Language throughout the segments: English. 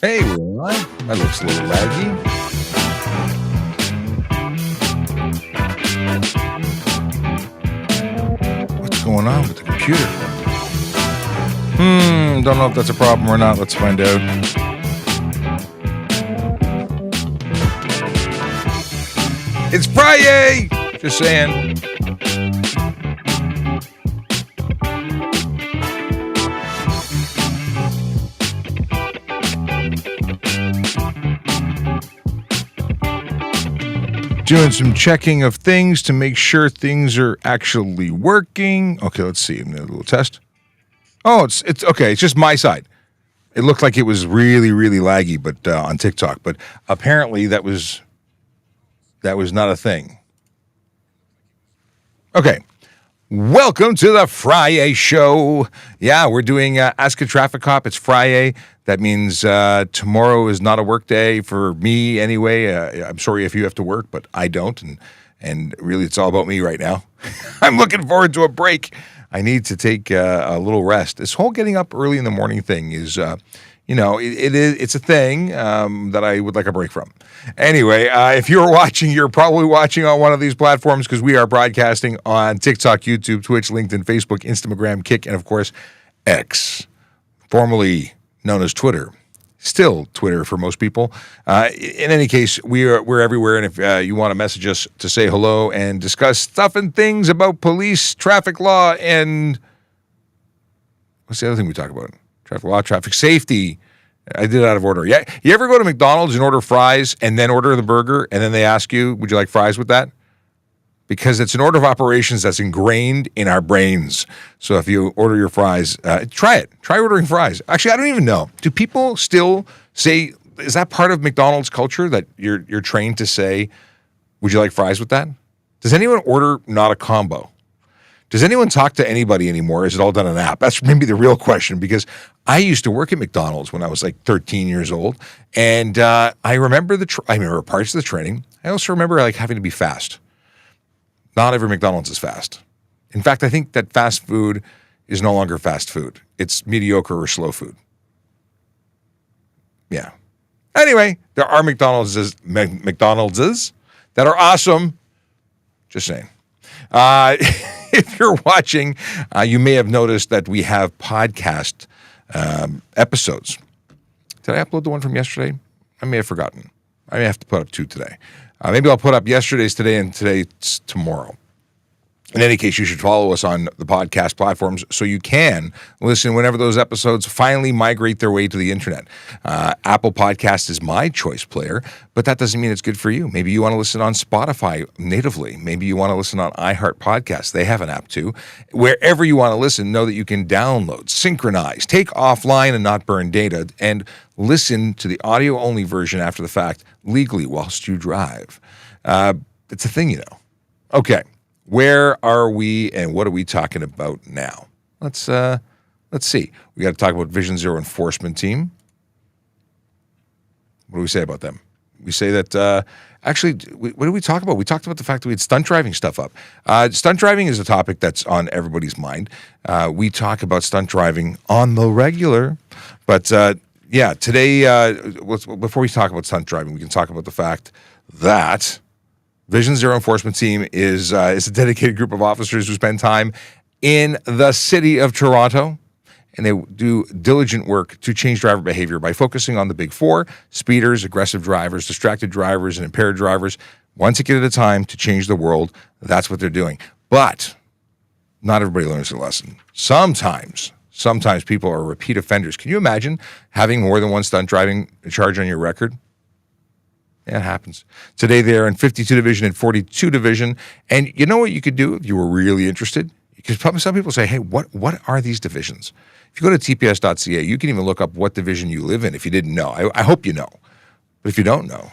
Hey, we're live. That looks a little laggy. What's going on with the computer? Don't know if that's a problem or not. Let's find out. It's Friday! Just saying. Doing some checking of things to make sure things are actually working. Okay, let's see. I'm gonna do a little test. Oh, it's okay. It's just my side. It looked like it was really, really laggy, but on TikTok. But apparently that was not a thing. Okay. Welcome to the FriYAY show. Yeah, we're doing AskaTrafficCOP. It's Friday. That means tomorrow is not a work day for me anyway. I'm sorry if you have to work, but I don't. And really, it's all about me right now. I'm looking forward to a break. I need to take a little rest. This whole getting up early in the morning thing is, it's a thing that I would like a break from. Anyway, if you're watching, you're probably watching on one of these platforms because we are broadcasting on TikTok, YouTube, Twitch, LinkedIn, Facebook, Instagram, Kick, and of course, X, formerly known as Twitter. Still Twitter for most people. In any case, we're everywhere, and if you want to message us to say hello and discuss stuff and things about police, traffic law, and what's the other thing we talk about? Traffic law, traffic safety. I did it out of order. Yeah, you ever go to McDonald's and order fries and then order the burger, and then they ask you, would you like fries with that? Because it's an order of operations that's ingrained in our brains. So if you order your fries, try it. Try ordering fries. Actually, I don't even know. Do people still say, is that part of McDonald's culture that you're trained to say, would you like fries with that? Does anyone order not a combo? Does anyone talk to anybody anymore? Is it all done on an app? That's maybe the real question, because I used to work at McDonald's when I was like 13 years old, and I remember I remember parts of the training. I also remember like having to be fast. Not every McDonald's is fast. In fact, I think that fast food is no longer fast food. It's mediocre or slow food. Yeah. Anyway, there are McDonald's that are awesome. Just saying. If you're watching, you may have noticed that we have podcast episodes. Did I upload the one from yesterday? I may have forgotten. I may have to put up two today. Maybe I'll put up yesterday's today and today's tomorrow. In any case, you should follow us on the podcast platforms so you can listen whenever those episodes finally migrate their way to the internet. Apple Podcast is my choice player, but that doesn't mean it's good for you. Maybe you want to listen on Spotify natively. Maybe you want to listen on iHeart Podcasts. They have an app too. Wherever you want to listen, know that you can download, synchronize, take offline and not burn data, and listen to the audio-only version after the fact legally whilst you drive. It's a thing, you know. Okay. Where are we and what are we talking about now? Let's see. We got to talk about Vision Zero Enforcement Team. What do we say about them? We say that, actually, what did we talk about? We talked about the fact that we had stunt driving stuff up. Stunt driving is a topic that's on everybody's mind. We talk about stunt driving on the regular. But, yeah, today, before we talk about stunt driving, we can talk about the fact that Vision Zero Enforcement Team is a dedicated group of officers who spend time in the city of Toronto, and they do diligent work to change driver behavior by focusing on the big four: speeders, aggressive drivers, distracted drivers, and impaired drivers, one ticket at a time to change the world. That's what they're doing. But not everybody learns the lesson. Sometimes people are repeat offenders. Can you imagine having more than one stunt driving charge on your record? Yeah, it happens. Today they're in 52 Division and 42 Division. And you know what you could do if you were really interested? Because probably some people say, hey, what are these divisions? If you go to tps.ca, you can even look up what division you live in if you didn't know. I hope you know. But if you don't know,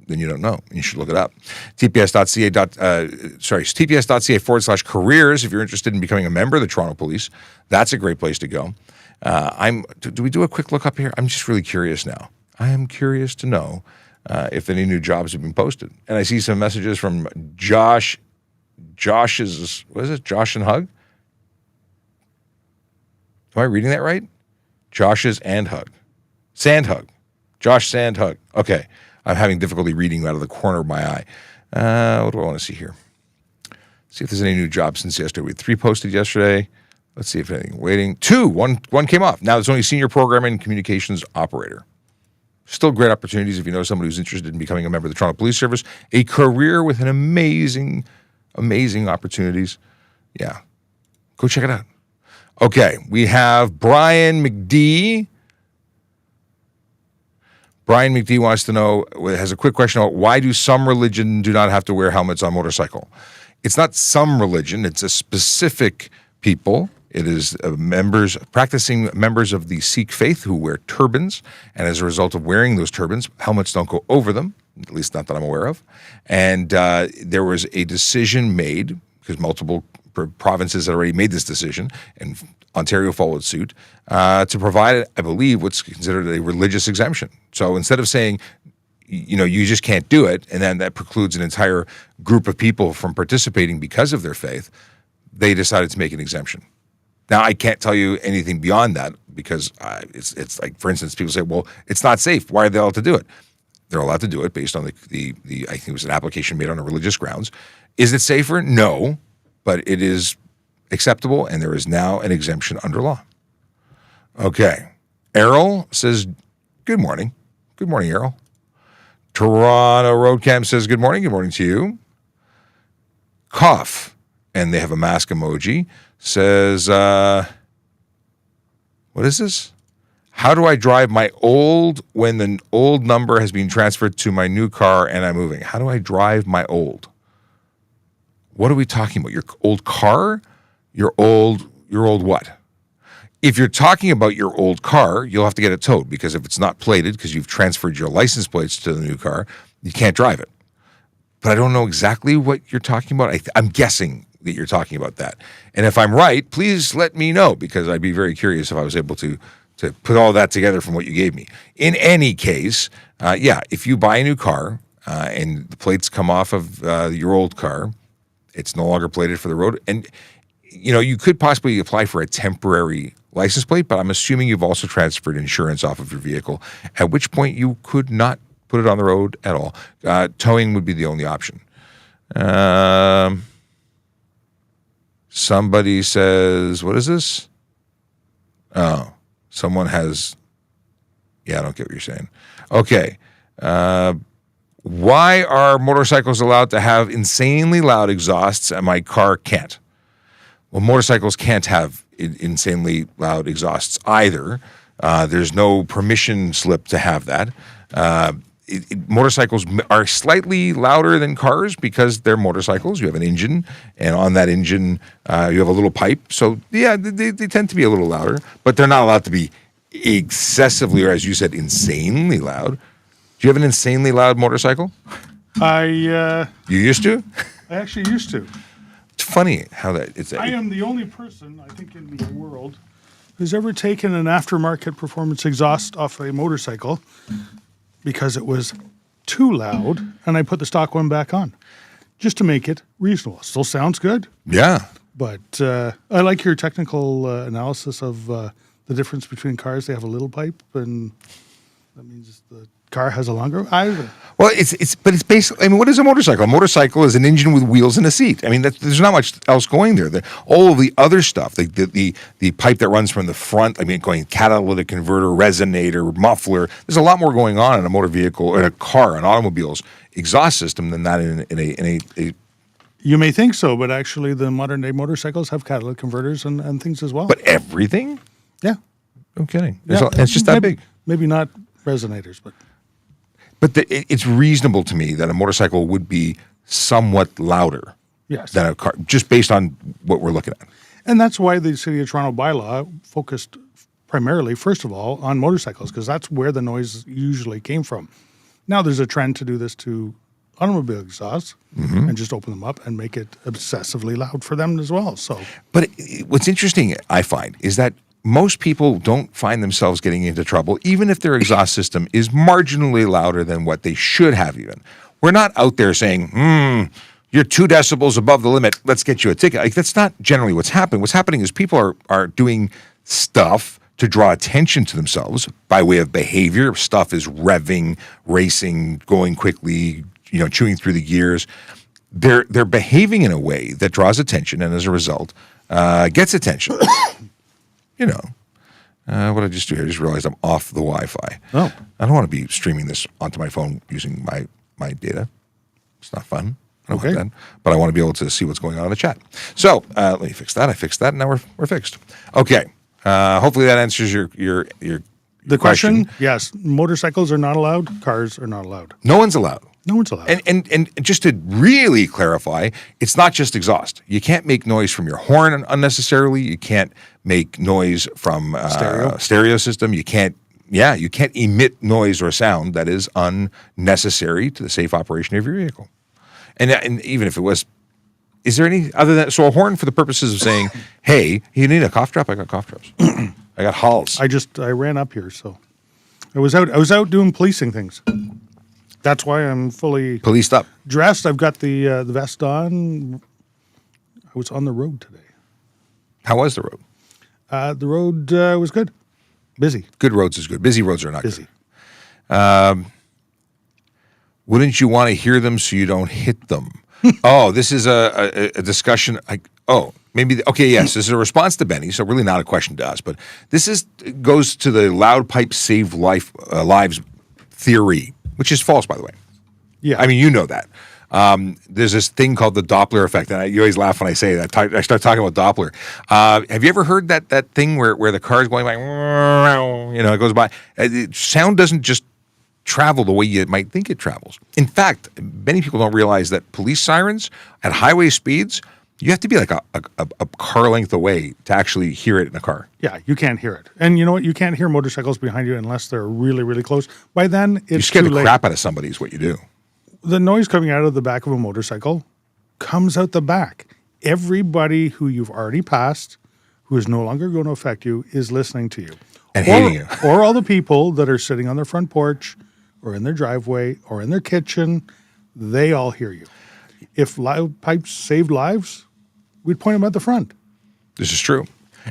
then you don't know. You should look it up. tps.ca/careers if you're interested in becoming a member of the Toronto Police. That's a great place to go. Do we do a quick look up here? I'm just really curious now. I am curious to know if any new jobs have been posted. And I see some messages from Josh's, what is it? Josh and Hug? Am I reading that right? Josh's and Hug. Sandhug. Josh Sandhug. Okay. I'm having difficulty reading out of the corner of my eye. What do I want to see here? See if there's any new jobs since yesterday. We had 3 posted yesterday. Let's see if anything. Waiting. 2. One came off. Now there's only senior programming and communications operator. Still great opportunities if you know somebody who's interested in becoming a member of the Toronto Police Service. A career with an amazing opportunities. Yeah. Go check it out. Okay. We have Brian McD. Brian McD wants to know, has a quick question about why do some religion do not have to wear helmets on motorcycle? It's not some religion. It's a specific people. It is practicing members of the Sikh faith who wear turbans, and as a result of wearing those turbans, helmets don't go over them, at least not that I'm aware of. And there was a decision made, because multiple provinces had already made this decision, and Ontario followed suit, to provide, I believe, what's considered a religious exemption. So instead of saying, you just can't do it, and then that precludes an entire group of people from participating because of their faith, they decided to make an exemption. Now, I can't tell you anything beyond that because it's like, for instance, people say, well, it's not safe. Why are they allowed to do it? They're allowed to do it based on the I think it was an application made on a religious grounds. Is it safer? No, but it is acceptable, and there is now an exemption under law. Okay. Errol says, good morning. Good morning, Errol. Toronto Road Camp says, good morning. Good morning to you. Cough, and they have a mask emoji, says, what is this? How do I drive my old when the old number has been transferred to my new car and I'm moving? How do I drive my old? What are we talking about? Your old car? Your old what? If you're talking about your old car, you'll have to get it towed because if it's not plated because you've transferred your license plates to the new car, you can't drive it. But I don't know exactly what you're talking about. I'm guessing that you're talking about that. And if I'm right, please let me know because I'd be very curious if I was able to put all that together from what you gave me. In any case, if you buy a new car and the plates come off of your old car, it's no longer plated for the road. And, you could possibly apply for a temporary license plate, but I'm assuming you've also transferred insurance off of your vehicle, at which point you could not put it on the road at all. Towing would be the only option. Somebody says, what is this? Oh, someone has, I don't get what you're saying. Okay. Why are motorcycles allowed to have insanely loud exhausts and my car can't? Well, motorcycles can't have insanely loud exhausts either. There's no permission slip to have that. Motorcycles are slightly louder than cars because they're motorcycles. You have an engine, and on that engine, you have a little pipe. So, they tend to be a little louder, but they're not allowed to be excessively, or as you said, insanely loud. Do you have an insanely loud motorcycle? You used to? I actually used to. It's funny how that it's. I am the only person, I think, in the world who's ever taken an aftermarket performance exhaust off a motorcycle because it was too loud, and I put the stock one back on just to make it reasonable. Still sounds good. Yeah. But I like your technical analysis of the difference between cars. They have a little pipe, and that means the car has a longer. Well, it's basically. I mean, what is a motorcycle? A motorcycle is an engine with wheels and a seat. I mean, there's not much else going there. All of the other stuff, the pipe that runs from the front. I mean, going catalytic converter, resonator, muffler. There's a lot more going on in a motor vehicle or in a car, an automobile's exhaust system than that in a. You may think so, but actually, the modern day motorcycles have catalytic converters and things as well. But everything? Yeah. No kidding. It's just that big. Maybe not resonators, but. But it's reasonable to me that a motorcycle would be somewhat louder than a car, just based on what we're looking at. And that's why the City of Toronto bylaw focused primarily, first of all, on motorcycles, because that's where the noise usually came from. Now there's a trend to do this to automobile exhausts and just open them up and make it obsessively loud for them as well. So, but what's interesting, I find, is that most people don't find themselves getting into trouble, even if their exhaust system is marginally louder than what they should have even. We're not out there saying, you're 2 decibels above the limit, let's get you a ticket. Like, that's not generally what's happening. What's happening is people are doing stuff to draw attention to themselves by way of behavior. Stuff is revving, racing, going quickly, chewing through the gears. They're behaving in a way that draws attention, and as a result, gets attention. What did I just do here? I just realized I'm off the Wi-Fi. Oh. I don't want to be streaming this onto my phone using my data. It's not fun. I don't want that. But I want to be able to see what's going on in the chat. So let me fix that. I fixed that, and now we're fixed. Okay. Hopefully that answers your The question, yes, motorcycles are not allowed. Cars are not allowed. No one's allowed. No one's allowed. And just to really clarify, it's not just exhaust. You can't make noise from your horn unnecessarily. You can't make noise from stereo system. You can't emit noise or sound that is unnecessary to the safe operation of your vehicle. And even if it was, is there any other than, so a horn for the purposes of saying, hey, you need a cough drop? I got cough drops. I got Halls. I ran up here, so I was out doing policing things. That's why I'm fully policed up, dressed. I've got the vest on. I was on the road today. How was the road? The road was good. Busy. Good roads is good. Busy roads are not busy. Good. Wouldn't you want to hear them so you don't hit them? Oh, this is a discussion. Yes, this is a response to Benny, so really not a question to us, but this goes to the loud pipe save lives theory, which is false, by the way. Yeah. I mean, you know that. There's this thing called the Doppler effect, and you always laugh when I say that. I start talking about Doppler. Have you ever heard that thing where the car is going by, it goes by? Sound doesn't just travel the way you might think it travels. In fact, many people don't realize that police sirens at highway speeds, you have to be like a car length away to actually hear it in a car. Yeah, you can't hear it. And you know what? You can't hear motorcycles behind you unless they're really, really close. By then, it's you scare too the late. crap out of somebody is what you do. The noise coming out of the back of a motorcycle comes out the back. Everybody who you've already passed, who is no longer going to affect you, is listening to you. And hating you. Or all the people that are sitting on their front porch or in their driveway or in their kitchen, they all hear you. If loud pipes saved lives, we'd point them at the front. This is true.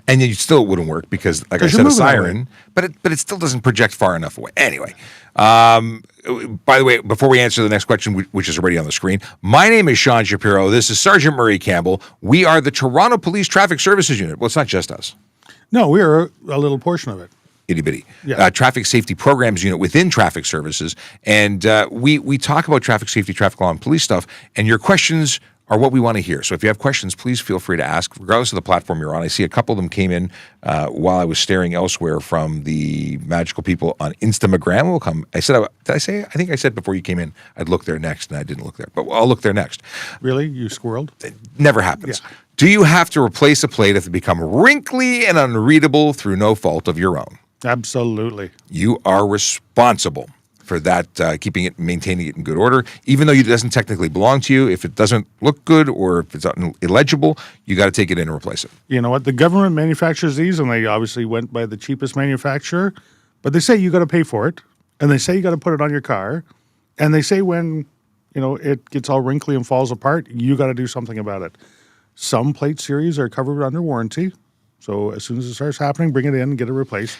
And you still wouldn't work because, like I said, a siren, but it still doesn't project far enough away. Anyway, by the way, before we answer the next question, which is already on the screen, my name is Sean Shapiro. This is Sergeant Murray Campbell. We are the Toronto Police Traffic Services Unit. Well, it's not just us. No, we're a little portion of it. Itty bitty. Yeah. Traffic Safety Programs Unit within Traffic Services. And we talk about traffic safety, traffic law, and police stuff. And your questions are what we want to hear. So if you have questions, please feel free to ask, regardless of the platform you're on. I see a couple of them came in while I was staring elsewhere from the magical people on Instagram. Will come. I think I said before you came in, I'd look there next, and I didn't look there. But I'll look there next. Really? You squirreled? It never happens. Yeah. Do you have to replace a plate if they become wrinkly and unreadable through no fault of your own? Absolutely. You are responsible for that, keeping it, maintaining it in good order. Even though it doesn't technically belong to you, if it doesn't look good or if it's illegible, you got to take it in and replace it. You know what? The government manufactures these, and they obviously went by the cheapest manufacturer, but they say you got to pay for it, and they say you got to put it on your car, and they say when, it gets all wrinkly and falls apart, you got to do something about it. Some plate series are covered under warranty, so as soon as it starts happening, bring it in and get it replaced.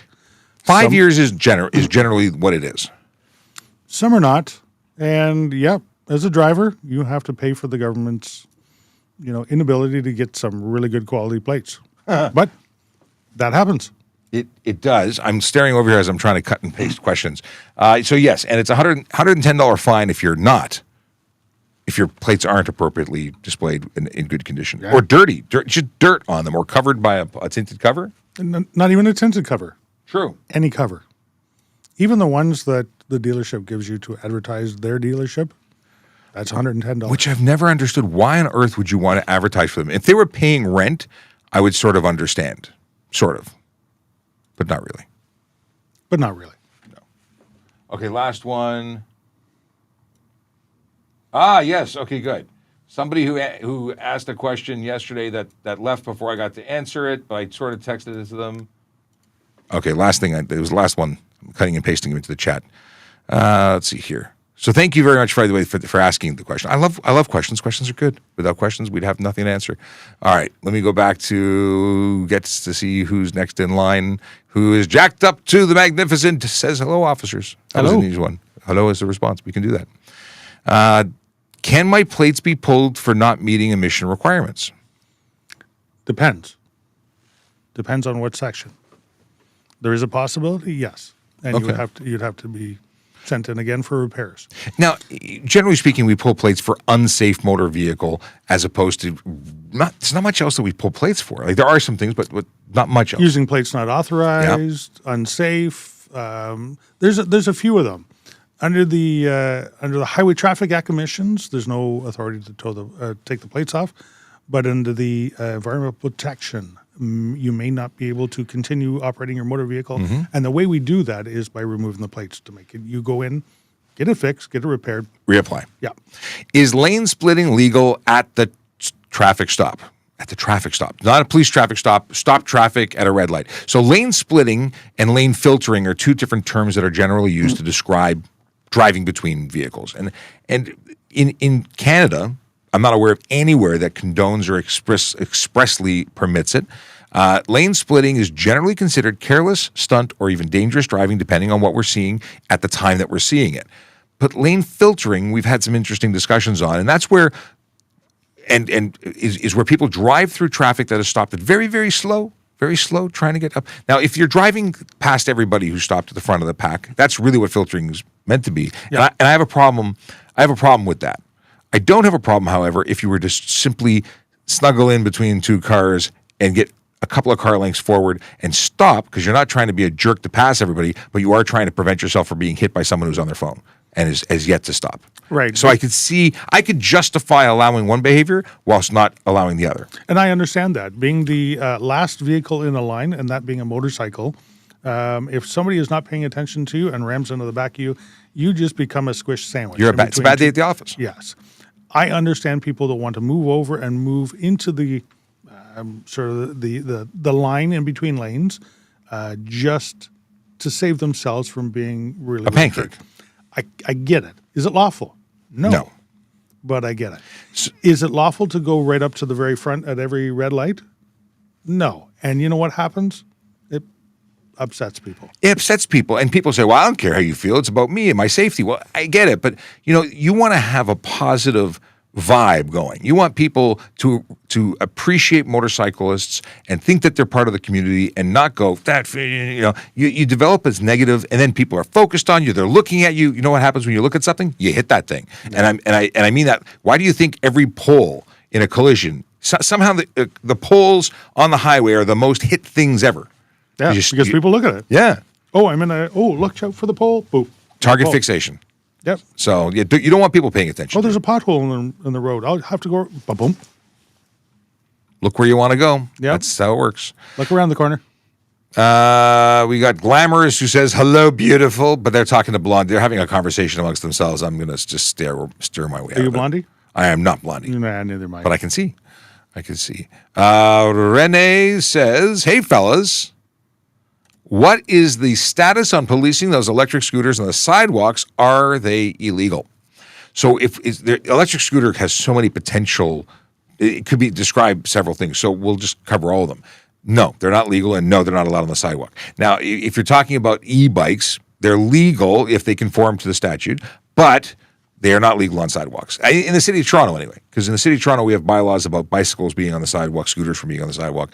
5 years is generally what it is. Some are not. And as a driver, you have to pay for the government's, inability to get some really good quality plates. But that happens. It does. I'm staring over here as I'm trying to cut and paste questions. So yes, and it's a $110 fine if your plates aren't appropriately displayed in good condition. Yeah. Or dirty, just dirt on them, or covered by a tinted cover. Not even a tinted cover. True. Any cover. Even the ones that the dealership gives you to advertise their dealership, that's $110. Which I've never understood. Why on earth would you want to advertise for them? If they were paying rent, I would sort of understand. Sort of. But not really. No. Okay, last one. Yes. Okay, good. Somebody who asked a question yesterday that left before I got to answer it, but I sort of texted it to them. Okay, last thing. It was the last one. I'm cutting and pasting into the chat. Let's see here. So thank you very much, by the way, for asking the question. I love questions. Questions are good. Without questions, we'd have nothing to answer. All right, let me go back to gets to see who's next in line. Who is jacked up to the magnificent? Says hello, officers. That was an easy one. Hello is the response. We can do that. Can my plates be pulled for not meeting emission requirements? Depends. Depends on what section. There is a possibility, yes, and you'd have to be sent in again for repairs. Now, generally speaking, we pull plates for unsafe motor vehicle as opposed to there's not much else that we pull plates for. Like there are some things, but not much else. Using plates not authorized, unsafe. There's a few of them. Under the Highway Traffic Act emissions, there's no authority to take the plates off. But under the environmental protection, you may not be able to continue operating your motor vehicle. Mm-hmm. And the way we do that is by removing the plates to make it. You go in, get it fixed, get it repaired. Reapply. Yeah. Is lane splitting legal at the traffic stop? At the traffic stop. Not a police traffic stop. Stop traffic at a red light. So lane splitting and lane filtering are two different terms that are generally used to describe driving between vehicles. And in Canada, I'm not aware of anywhere that condones or expressly permits it. Lane splitting is generally considered careless, stunt, or even dangerous driving, depending on what we're seeing at the time that we're seeing it. But lane filtering, we've had some interesting discussions on, and that's where, is where people drive through traffic that is stopped at very, very slow, trying to get up. Now, if you're driving past everybody who's stopped at the front of the pack, that's really what filtering is meant to be. Yeah. And I have a problem. I have a problem with that. I don't have a problem, however, if you were to simply snuggle in between two cars and get a couple of car lengths forward and stop, because you're not trying to be a jerk to pass everybody, but you are trying to prevent yourself from being hit by someone who's on their phone and is yet to stop. Right. So I could justify allowing one behavior whilst not allowing the other. And I understand that. Being the last vehicle in a line, and that being a motorcycle, if somebody is not paying attention to you and rams into the back of you, you just become a squished sandwich. It's a bad day at the office. Yes. I understand people that want to move over and move into the sort of the line in between lanes just to save themselves from being really a pancake. I get it. Is it lawful? No. But I get it. Is it lawful to go right up to the very front at every red light? No. And you know what happens? It upsets people. It upsets people. And people say, well, I don't care how you feel. It's about me and my safety. Well, I get it. But, you want to have a positive vibe going. You want people to appreciate motorcyclists and think that they're part of the community and not go, you develop as negative, and then people are focused on you. They're looking at you. You know what happens when you look at something? You hit that thing. Yeah. And I mean that. Why do you think every pole in a collision, somehow the poles on the highway are the most hit things ever? Yeah, because people look at it. Yeah. Oh, look out for the pole. Boop. Target fixation. Yep. So you don't want people paying attention. Oh, there's a pothole in the road. I'll have to go. Boom. Look where you want to go. Yeah. That's how it works. Look around the corner. We got Glamorous who says, hello, beautiful. But they're talking to Blondie. They're having a conversation amongst themselves. I'm going to just stir my way out. Are you Blondie? I am not Blondie. Nah, neither am I. But I can see. Renee says, hey, fellas. What is the status on policing those electric scooters on the sidewalks? Are they illegal? So if the electric scooter has so many potential, it could be described several things. So we'll just cover all of them. No, they're not legal, and no, they're not allowed on the sidewalk. Now, if you're talking about e-bikes, they're legal if they conform to the statute, but they are not legal on sidewalks. In the city of Toronto, anyway, because in the city of Toronto, we have bylaws about bicycles being on the sidewalk, scooters from being on the sidewalk.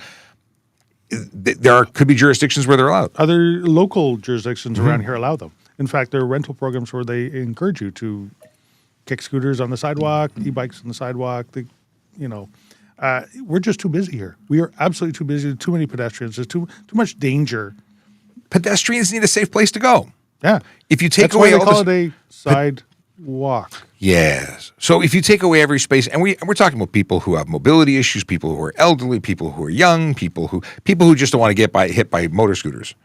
Could be jurisdictions where they're allowed. Other local jurisdictions around here allow them. In fact, there are rental programs where they encourage you to kick scooters on the sidewalk, e-bikes on the sidewalk. We're just too busy here. We are absolutely too busy. Too many pedestrians. There's too much danger. Pedestrians need a safe place to go. Yeah. If you take That's away why they call it a sidewalk. Yes. So if you take away every space, and we're talking about people who have mobility issues, people who are elderly, people who are young, people who just don't want to get hit by motor scooters,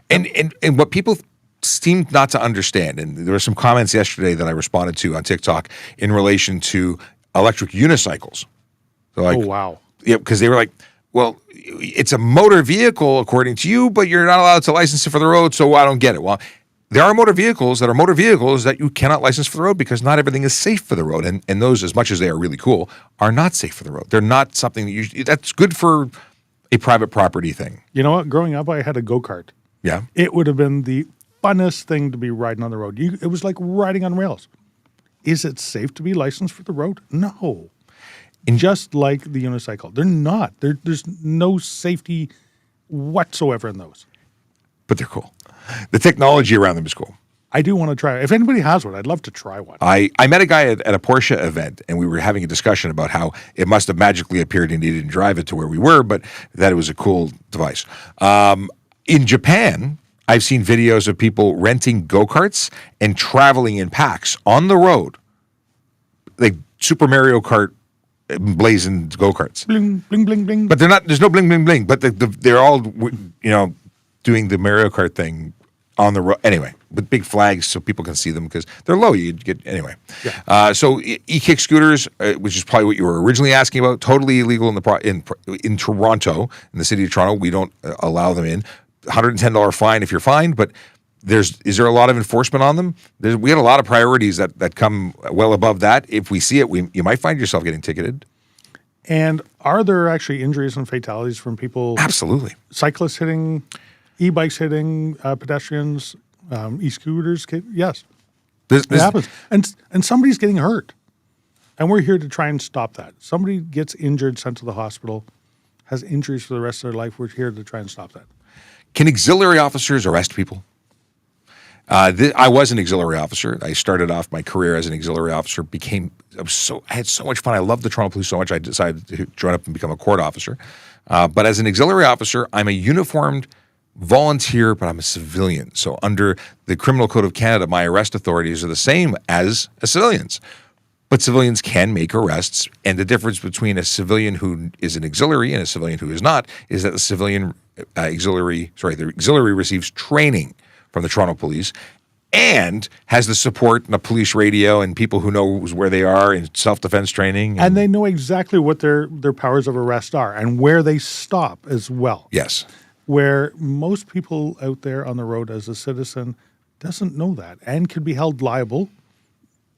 and what people seem not to understand. And there were some comments yesterday that I responded to on TikTok in relation to electric unicycles. So oh wow. Yeah, because they were like, well, it's a motor vehicle according to you, but you're not allowed to license it for the road, so I don't get it. Well, there are motor vehicles that you cannot license for the road because not everything is safe for the road. And those, as much as they are really cool, are not safe for the road. They're not something that's good for a private property thing. You know what? Growing up, I had a go-kart. Yeah. It would have been the funnest thing to be riding on the road. It was like riding on rails. Is it safe to be licensed for the road? No. And just like the unicycle, they're not. There's no safety whatsoever in those. But they're cool. The technology around them is cool. I do want to try it. If anybody has one, I'd love to try one. I met a guy at a Porsche event, and we were having a discussion about how it must have magically appeared and he didn't drive it to where we were, but that it was a cool device. In Japan, I've seen videos of people renting go-karts and traveling in packs on the road, like Super Mario Kart blazing go-karts. Bling, bling, bling, bling. But they're not. There's no bling, bling, bling. But they're all, doing the Mario Kart thing on the road. Anyway, with big flags so people can see them because they're low. You get anyway. Yeah. So e-kick scooters, which is probably what you were originally asking about, totally illegal in Toronto, in the city of Toronto. We don't allow them in. $110 fine if you're fined, but is there a lot of enforcement on them? We had a lot of priorities that come well above that. If we see it, you might find yourself getting ticketed. And are there actually injuries and fatalities from people? Absolutely. Cyclists hitting, e-bikes hitting pedestrians, e-scooters? Yes. It happens. And somebody's getting hurt. And we're here to try and stop that. Somebody gets injured, sent to the hospital, has injuries for the rest of their life. We're here to try and stop that. Can auxiliary officers arrest people? I was an auxiliary officer. I started off my career as an auxiliary officer. I had so much fun. I loved the Toronto Police so much. I decided to join up and become a court officer. But as an auxiliary officer, I'm a uniformed volunteer, but I'm a civilian. So under the Criminal Code of Canada, my arrest authorities are the same as a civilian's. But civilians can make arrests, and the difference between a civilian who is an auxiliary and a civilian who is not is that the auxiliary receives training from the Toronto Police and has the support and a police radio and people who know where they are in self-defense training. And they know exactly what their powers of arrest are and where they stop as well. Yes. Where most people out there on the road as a citizen doesn't know that and could be held liable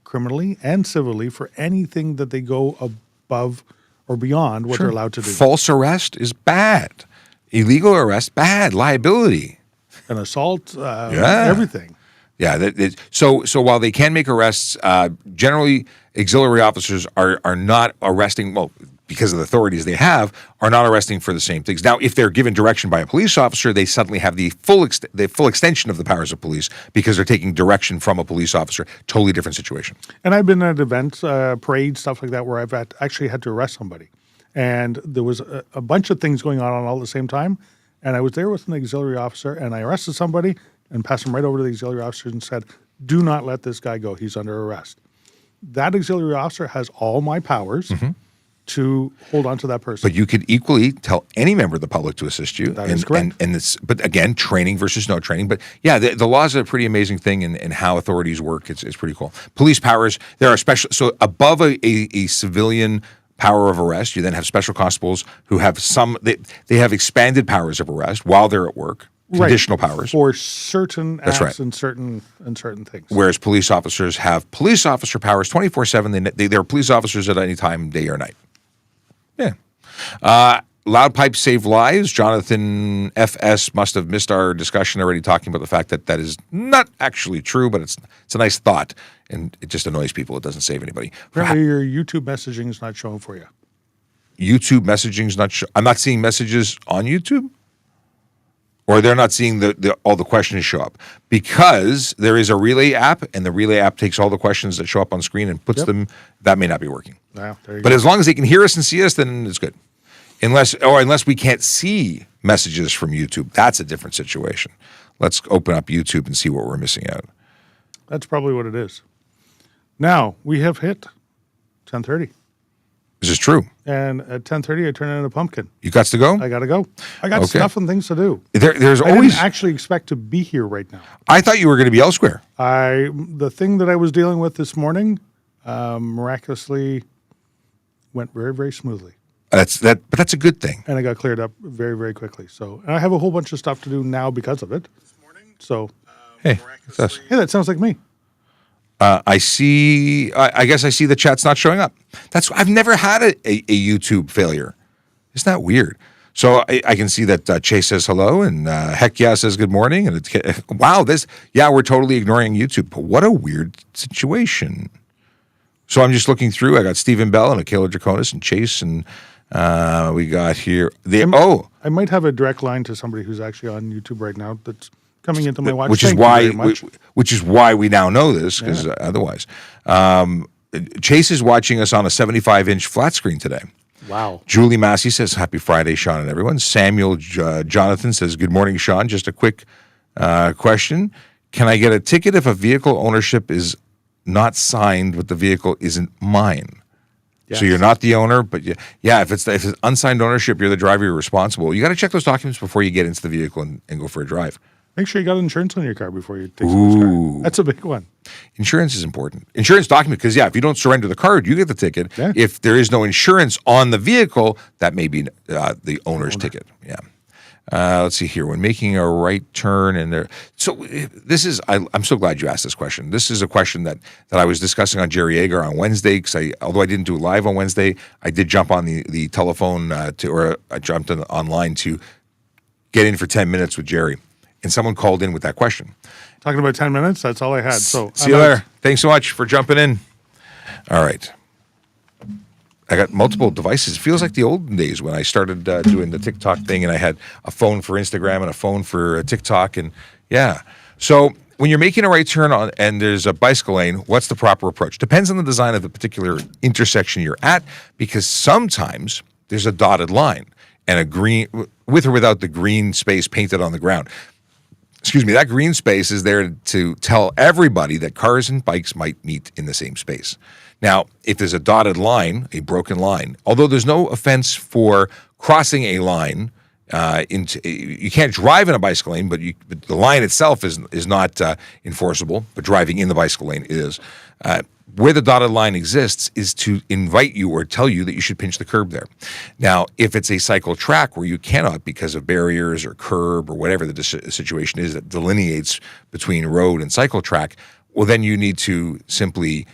criminally and civilly for anything that they go above or beyond what they're allowed to do. False arrest is bad. Illegal arrest, bad. Liability. An assault, everything. Yeah. So while they can make arrests, generally auxiliary officers are not arresting, well, because of the authorities they have, are not arresting for the same things. Now, if they're given direction by a police officer, they suddenly have the full extension of the powers of police because they're taking direction from a police officer. Totally different situation. And I've been at events, parades, stuff like that, where I've actually had to arrest somebody. And there was a bunch of things going on all at the same time. And I was there with an auxiliary officer, and I arrested somebody and passed him right over to the auxiliary officer and said, do not let this guy go. He's under arrest. That auxiliary officer has all my powers to hold on to that person. But you could equally tell any member of the public to assist you. That is correct. But again, training versus no training. But yeah, the law is a pretty amazing thing, and how authorities work, it's pretty cool. Police powers, there are special, so above a civilian power of arrest, you then have special constables who have they have expanded powers of arrest while they're at work. Conditional powers for certain acts right. and certain things. Whereas police officers have police officer powers 24/7. They're police officers at any time, day or night. Yeah. Loud pipes save lives. Jonathan FS must have missed our discussion already, talking about the fact that is not actually true, but it's a nice thought, and it just annoys people. It doesn't save anybody. Apparently, your YouTube messaging is not showing for you. YouTube messaging is not. I'm not seeing messages on YouTube. Or they're not seeing all the questions show up, because there is a Relay app, and the Relay app takes all the questions that show up on screen and puts them. That may not be working. Wow, there you but go. As long as they can hear us and see us, then it's good. Unless we can't see messages from YouTube, that's a different situation. Let's open up YouTube and see what we're missing out. That's probably what it is. Now we have hit 10:30. This is true. And at 10:30, I turn in a pumpkin. You got to go? I got to go. I got stuff and things to do. There's I always. didn't actually expect to be here right now. I thought you were going to be elsewhere. The thing that I was dealing with this morning miraculously went very, very smoothly. But that's a good thing. And I got cleared up very, very quickly. So, and I have a whole bunch of stuff to do now because of it. This morning. So, Hey, what's this? Hey, that sounds like me. I see. I guess I see the chat's not showing up. I've never had a YouTube failure. Isn't that weird? So I can see that Chase says hello, and Heck Yeah says good morning, and wow, we're totally ignoring YouTube. But what a weird situation. So I'm just looking through. I got Stephen Bell and Michaela Draconis and Chase, and we got here. I might have a direct line to somebody who's actually on YouTube right now that's coming into my watch. Which is why we now know this, because otherwise, Chase is watching us on a 75-inch flat screen today. Wow. Julie Massey says, happy Friday, Sean and everyone. Samuel Jonathan says, good morning, Sean. Just a quick question. Can I get a ticket if a vehicle ownership is not signed, but the vehicle isn't mine? Yes. So you're not the owner, but if it's unsigned ownership, you're the driver, you're responsible. You got to check those documents before you get into the vehicle and go for a drive. Make sure you got insurance on your car before you take this car. That's a big one. Insurance is important. Insurance document, because if you don't surrender the card, you get the ticket. Yeah. If there is no insurance on the vehicle, that may be the owner's ticket. Yeah. Let's see here. When making a right turn in there. So I'm so glad you asked this question. This is a question that I was discussing on Jerry Agar on Wednesday, because although I didn't do it live on Wednesday, I did jump on the telephone I jumped online to get in for 10 minutes with Jerry. And someone called in with that question. Talking about 10 minutes, that's all I had. So see you later. Thanks so much for jumping in. All right. I got multiple devices. It feels like the olden days when I started doing the TikTok thing, and I had a phone for Instagram and a phone for TikTok. And so when you're making a right turn and there's a bicycle lane, what's the proper approach? Depends on the design of the particular intersection you're at, because sometimes there's a dotted line and a green, with or without the green space painted on the ground. That green space is there to tell everybody that cars and bikes might meet in the same space. Now, if there's a dotted line, a broken line, although there's no offense for crossing a line, you can't drive in a bicycle lane, but the line itself is not enforceable, but driving in the bicycle lane is. Where the dotted line exists is to invite you or tell you that you should pinch the curb there. Now, if it's a cycle track where you cannot because of barriers or curb or whatever the situation is that delineates between road and cycle track, well, then you need to simply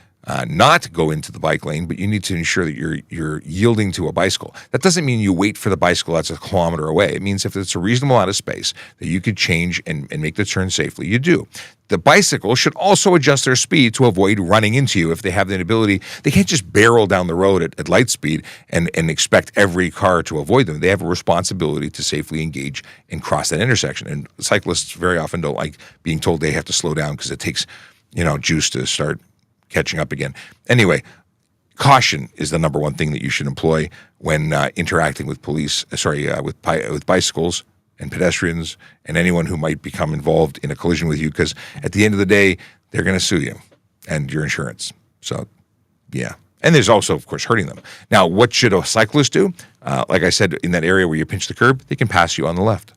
not go into the bike lane, but you need to ensure that you're yielding to a bicycle. That doesn't mean you wait for the bicycle that's a kilometer away. It means if it's a reasonable amount of space that you could change and make the turn safely, you do. The bicycle should also adjust their speed to avoid running into you if they have the ability. They can't just barrel down the road at light speed and expect every car to avoid them. They have a responsibility to safely engage and cross that intersection. And cyclists very often don't like being told they have to slow down because it takes, juice to start catching up again. Anyway, caution is the number one thing that you should employ when interacting with with bicycles and pedestrians and anyone who might become involved in a collision with you, because at the end of the day, they're going to sue you and your insurance. So, yeah. And there's also, of course, hurting them. Now, what should a cyclist do? Like I said, in that area where you pinch the curb, they can pass you on the left.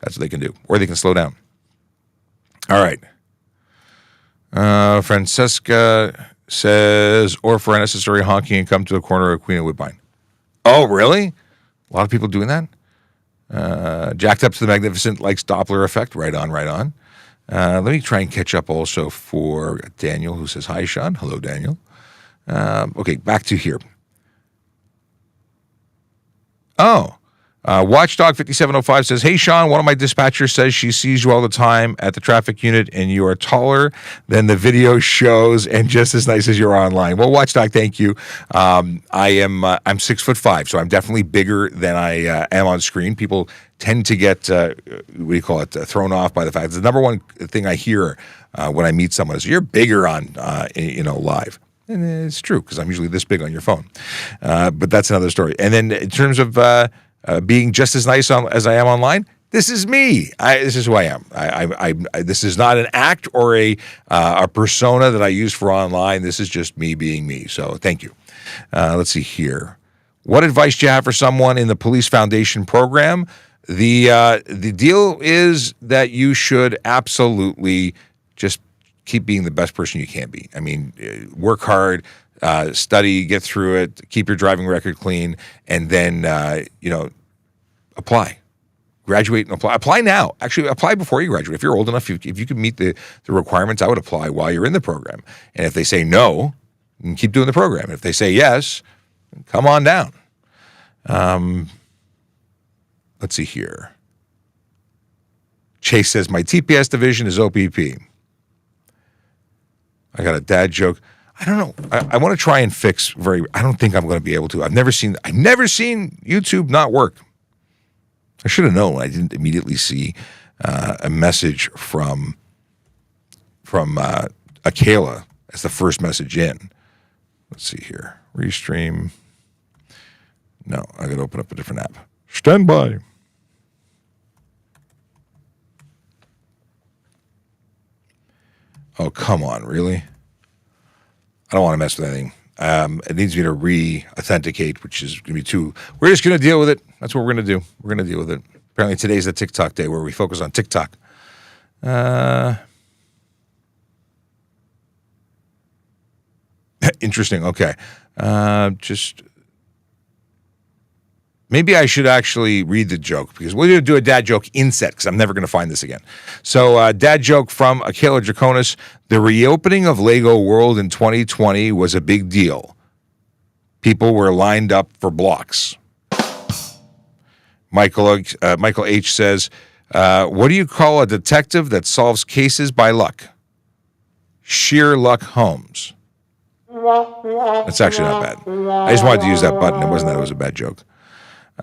That's what they can do. Or they can slow down. All right. Francesca says, or for unnecessary honking and come to the corner of Queen and Woodbine. Oh, really? A lot of people doing that? Jacked up to the magnificent likes Doppler effect. Right on, right on. Let me try and catch up also for Daniel, who says, hi, Sean. Hello, Daniel. Okay, back to here. Watchdog 5705 says, hey, Sean, one of my dispatchers says she sees you all the time at the traffic unit and you are taller than the video shows and just as nice as you're online. Well, Watchdog, thank you. I'm 6'5", so I'm definitely bigger than I am on screen. People tend to get, thrown off by the fact. The number one thing I hear when I meet someone is, you're bigger on, live. And it's true, because I'm usually this big on your phone. But that's another story. And then in terms of being just as nice as I am online, this is me. This is who I am. This is not an act or a persona that I use for online. This is just me being me. So thank you. Let's see here. What advice do you have for someone in the Police Foundation program? The deal is that you should absolutely just keep being the best person you can be. I mean, work hard, study, get through it, keep your driving record clean, and then, apply. Graduate and apply. Apply now. Actually, apply before you graduate. If you're old enough, if you can meet the requirements, I would apply while you're in the program. And if they say no, you can keep doing the program. If they say yes, come on down. Let's see here. Chase says, my TPS division is OPP. I got a dad joke. I don't know. I want to try and fix I don't think I'm going to be able to. I've never seen YouTube not work. I should have known. I didn't immediately see a message from Akela as the first message in. Let's see here. Restream. No, I got to open up a different app. Stand by. Oh, come on, really? I don't want to mess with anything. It needs me to re-authenticate, which is going to be we're just going to deal with it. That's what we're going to do. We're going to deal with it. Apparently today's the TikTok day where we focus on TikTok. Interesting. Okay. Maybe I should actually read the joke because we're going to do a dad joke inset because I'm never going to find this again. So dad joke from Akela Draconis. The reopening of Lego World in 2020 was a big deal. People were lined up for blocks. Michael H. says, what do you call a detective that solves cases by luck? Sheer Luck Holmes. That's actually not bad. I just wanted to use that button. It wasn't that it was a bad joke.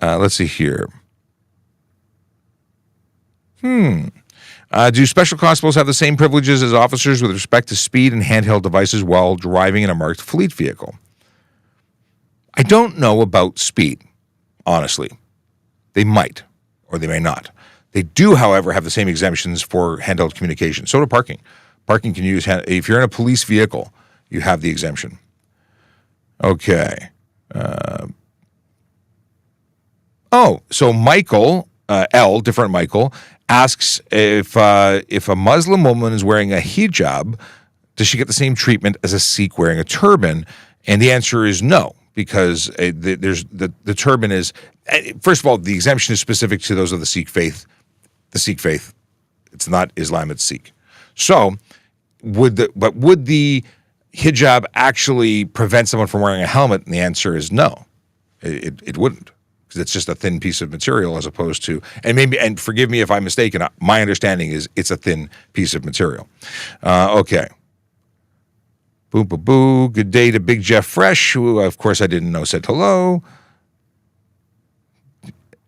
Let's see here. Do special constables have the same privileges as officers with respect to speed and handheld devices while driving in a marked fleet vehicle? I don't know about speed, honestly. They might, or they may not. They do, however, have the same exemptions for handheld communication. So do parking. Parking can use, if you're in a police vehicle, you have the exemption. Okay. So Michael, different Michael, asks if a Muslim woman is wearing a hijab, does she get the same treatment as a Sikh wearing a turban? And the answer is no, because the turban is, first of all, the exemption is specific to those of the Sikh faith. The Sikh faith, it's not Islam, it's Sikh. So, would the hijab actually prevent someone from wearing a helmet? And the answer is no, it wouldn't. Because it's just a thin piece of material as opposed to, and forgive me if I'm mistaken, my understanding is it's a thin piece of material. Okay. Boo, boo, boo. Good day to Big Jeff Fresh, who, of course, I didn't know said hello.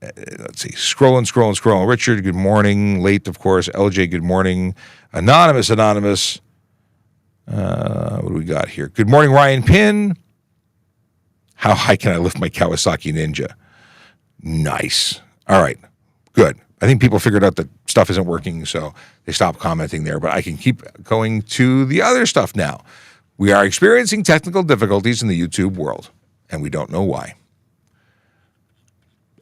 Let's see. Scrolling. Richard, good morning. Late, of course. LJ, good morning. Anonymous. What do we got here? Good morning, Ryan Pinn. How high can I lift my Kawasaki Ninja? Nice. All right. Good. I think people figured out that stuff isn't working, so they stopped commenting there. But I can keep going to the other stuff now. We are experiencing technical difficulties in the YouTube world, and we don't know why.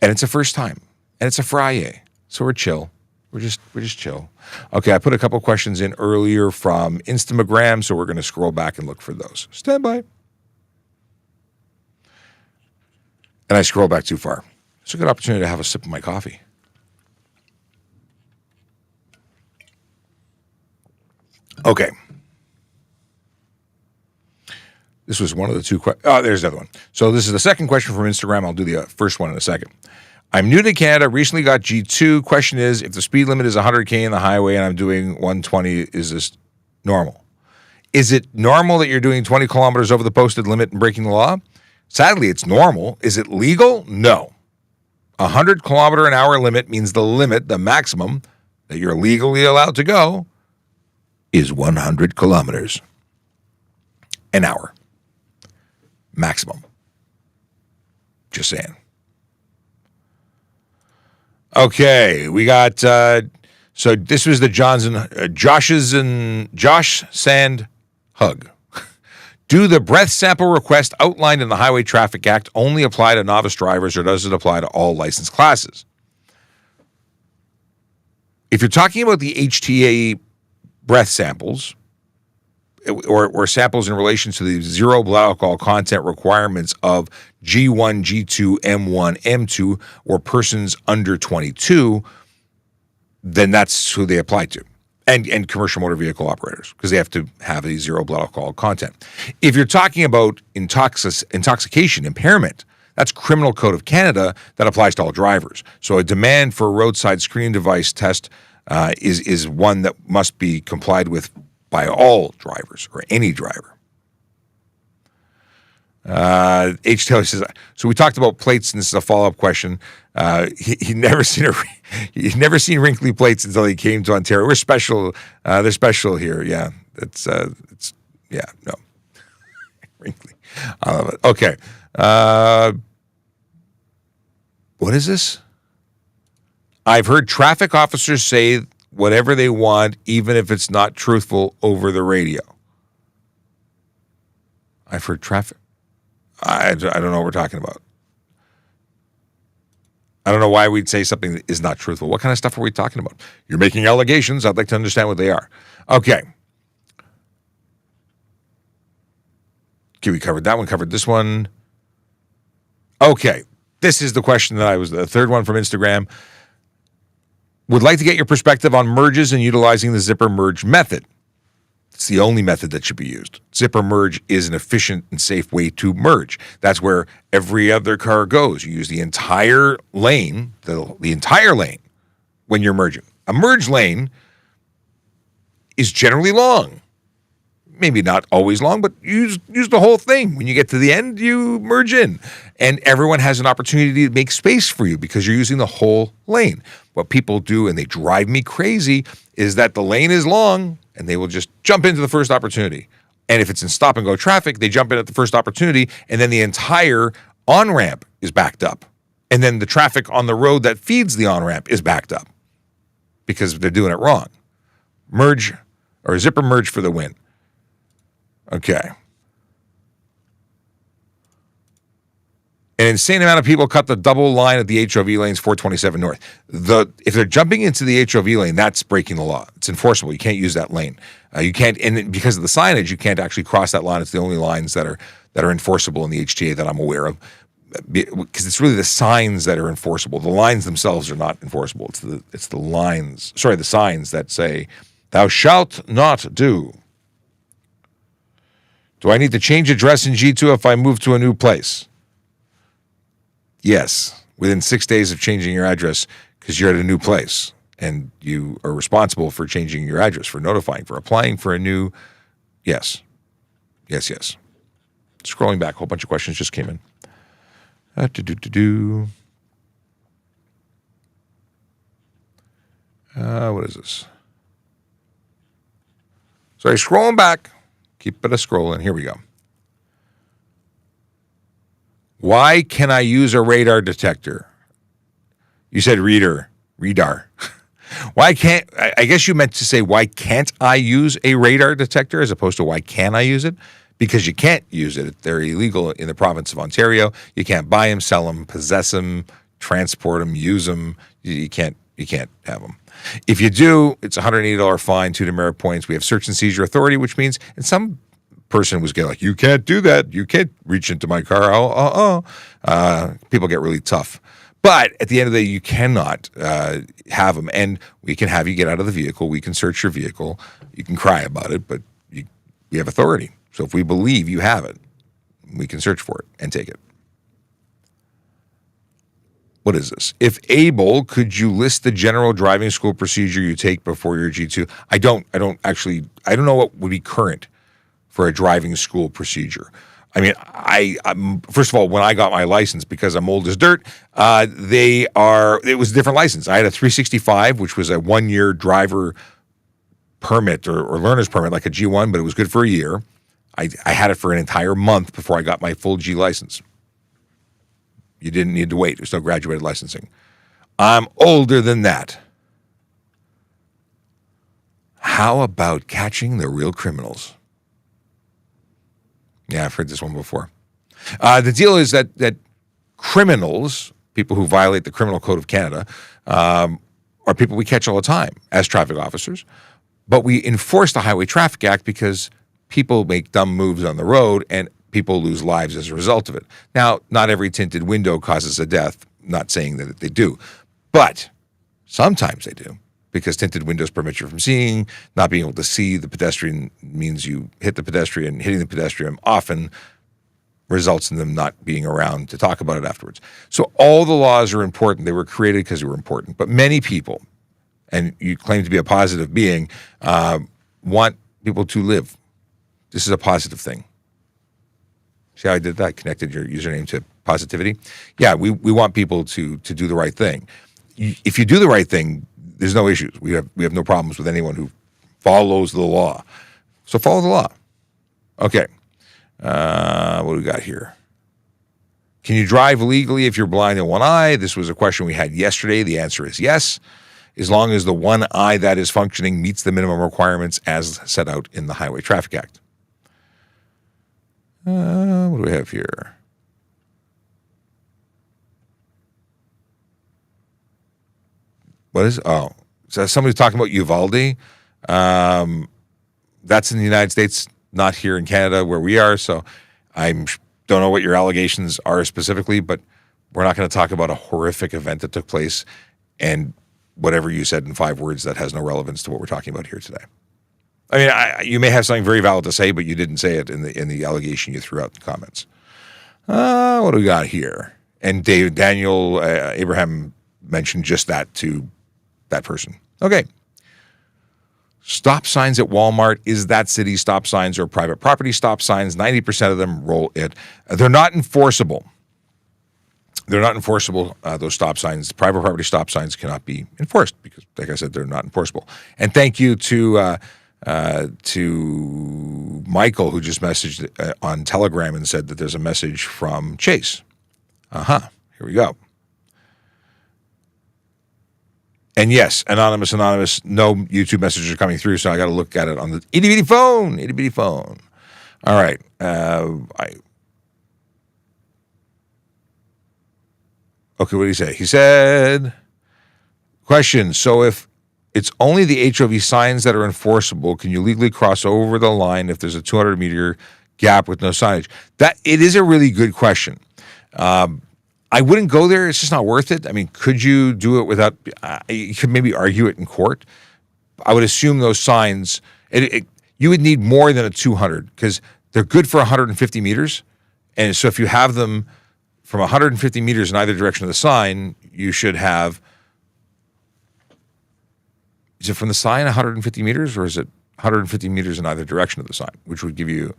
And it's a first time, and it's a FriYAY, so we're chill. We're just chill. Okay, I put a couple questions in earlier from Instagram, so we're going to scroll back and look for those. Stand by. And I scroll back too far. It's a good opportunity to have a sip of my coffee. Okay. This was one of the two questions. Oh, there's the other one. So this is the second question from Instagram. I'll do the first one in a second. I'm new to Canada, recently got G2. Question is, if the speed limit is 100K in the highway and I'm doing 120, is this normal? Is it normal that you're doing 20 kilometers over the posted limit and breaking the law? Sadly, it's normal. Is it legal? No. 100 kilometer an hour limit means the maximum that you're legally allowed to go is 100 kilometers an hour. Maximum. Just saying. Okay, we got, so this was the Josh Sand Hug. Do the breath sample request outlined in the Highway Traffic Act only apply to novice drivers, or does it apply to all licensed classes? If you're talking about the HTA breath samples, or samples in relation to the zero blood alcohol content requirements of G1, G2, M1, M2, or persons under 22, then that's who they apply to. And commercial motor vehicle operators, because they have to have a zero blood alcohol content. If you're talking about intoxication, impairment, that's Criminal Code of Canada that applies to all drivers. So a demand for a roadside screening device test is one that must be complied with by all drivers or any driver. H. Taylor says, so we talked about plates, and this is a follow-up question. He'd never seen wrinkly plates until he came to Ontario. We're special. They're special here. Yeah, it's no wrinkly. I love it. Okay, what is this? I've heard traffic officers say whatever they want, even if it's not truthful, over the radio. I've heard traffic. I don't know what we're talking about. I don't know why we'd say something that is not truthful. What kind of stuff are we talking about? You're making allegations. I'd like to understand what they are. Okay. Okay, we covered that one, covered this one. Okay. This is the question the third one from Instagram. Would like to get your perspective on merges and utilizing the zipper merge method. It's the only method that should be used. Zipper merge is an efficient and safe way to merge. That's where every other car goes. You use the entire lane, the entire lane when you're merging. A merge lane is generally long. Maybe not always long, but use the whole thing. When you get to the end, you merge in. And everyone has an opportunity to make space for you because you're using the whole lane. What people do, and they drive me crazy, is that the lane is long, and they will just jump into the first opportunity. And if it's in stop-and-go traffic, they jump in at the first opportunity, and then the entire on-ramp is backed up. And then the traffic on the road that feeds the on-ramp is backed up because they're doing it wrong. Merge, or zipper merge for the win. Okay. An insane amount of people cut the double line at the HOV lanes 427 north. If they're jumping into the HOV lane, that's breaking the law. It's enforceable. You can't use that lane. You can't, and because of the signage, you can't actually cross that line. It's the only lines that are enforceable in the HTA that I'm aware of, because it's really the signs that are enforceable. The lines themselves are not enforceable. It's the signs that say, "Thou shalt not do." Do I need to change address in G2 if I move to a new place? Yes, within 6 days of changing your address, because you're at a new place and you are responsible for changing your address, for notifying, for applying for a new. Yes. Scrolling back, a whole bunch of questions just came in. What is this? Sorry, scrolling back. Keep it a scrolling. Here we go. Why can I use a radar detector? You said radar. Why can't, I guess you meant to say, why can't I use a radar detector as opposed to why can I use it? Because you can't use it. They're illegal in the province of Ontario. You can't buy them, sell them, possess them, transport them, use them. You can't have them. If you do, it's a $180 fine, 2 demerit points. We have search and seizure authority, which means, and some person was getting like, you can't do that. You can't reach into my car. People get really tough. But at the end of the day, you cannot have them. And we can have you get out of the vehicle. We can search your vehicle. You can cry about it, but we have authority. So if we believe you have it, we can search for it and take it. What is this? If able, could you list the general driving school procedure you take before your G2? I don't know what would be current for a driving school procedure. I mean, I'm first of all, when I got my license, because I'm old as dirt, it was a different license. I had a 365, which was a 1-year driver permit or learner's permit, like a G1, but it was good for a year. I had it for an entire month before I got my full G license. You didn't need to wait. There's no graduated licensing. I'm older than that. How about catching the real criminals? Yeah, I've heard this one before. The deal is that criminals, people who violate the Criminal Code of Canada, are people we catch all the time as traffic officers. But we enforce the Highway Traffic Act because people make dumb moves on the road and people lose lives as a result of it. Now, not every tinted window causes a death. Not saying that they do, but sometimes they do, because tinted windows prevent you from seeing. Not being able to see the pedestrian means you hit the pedestrian. Hitting the pedestrian often results in them not being around to talk about it afterwards. So all the laws are important. They were created because they were important. But many people, and you claim to be a positive being, want people to live. This is a positive thing. See how I did that? Connected your username to positivity? Yeah, we want people to do the right thing. If you do the right thing, there's no issues. We have no problems with anyone who follows the law. So follow the law. Okay. What do we got here? Can you drive legally if you're blind in one eye? This was a question we had yesterday. The answer is yes, as long as the one eye that is functioning meets the minimum requirements as set out in the Highway Traffic Act. What do we have here? What is? Oh, so somebody's talking about Uvalde. That's in the United States, not here in Canada where we are. So I don't know what your allegations are specifically, but we're not going to talk about a horrific event that took place and whatever you said in 5 words that has no relevance to what we're talking about here today. I mean, you may have something very valid to say, but you didn't say it in the allegation you threw out in the comments. What do we got here? And Daniel Abraham mentioned just that to that person. Okay. Stop signs at Walmart. Is that city stop signs or private property stop signs? 90% of them roll it. They're not enforceable. They're not enforceable, those stop signs. Private property stop signs cannot be enforced because, like I said, they're not enforceable. And thank you to Michael, who just messaged on Telegram and said that there's a message from Chase. Here we go. And yes, anonymous, no YouTube messages are coming through, so I got to look at it on the itty-bitty phone. All right. Okay, what did he say? He said, question, so if it's only the HOV signs that are enforceable, can you legally cross over the line if there's a 200-meter gap with no signage? It is a really good question. I wouldn't go there. It's just not worth it. I mean, could you do it without, you could maybe argue it in court. I would assume those signs, you would need more than a 200 because they're good for 150 meters. And so if you have them from 150 meters in either direction of the sign, you should have, is it from the sign 150 meters or is it 150 meters in either direction of the sign, which would give you,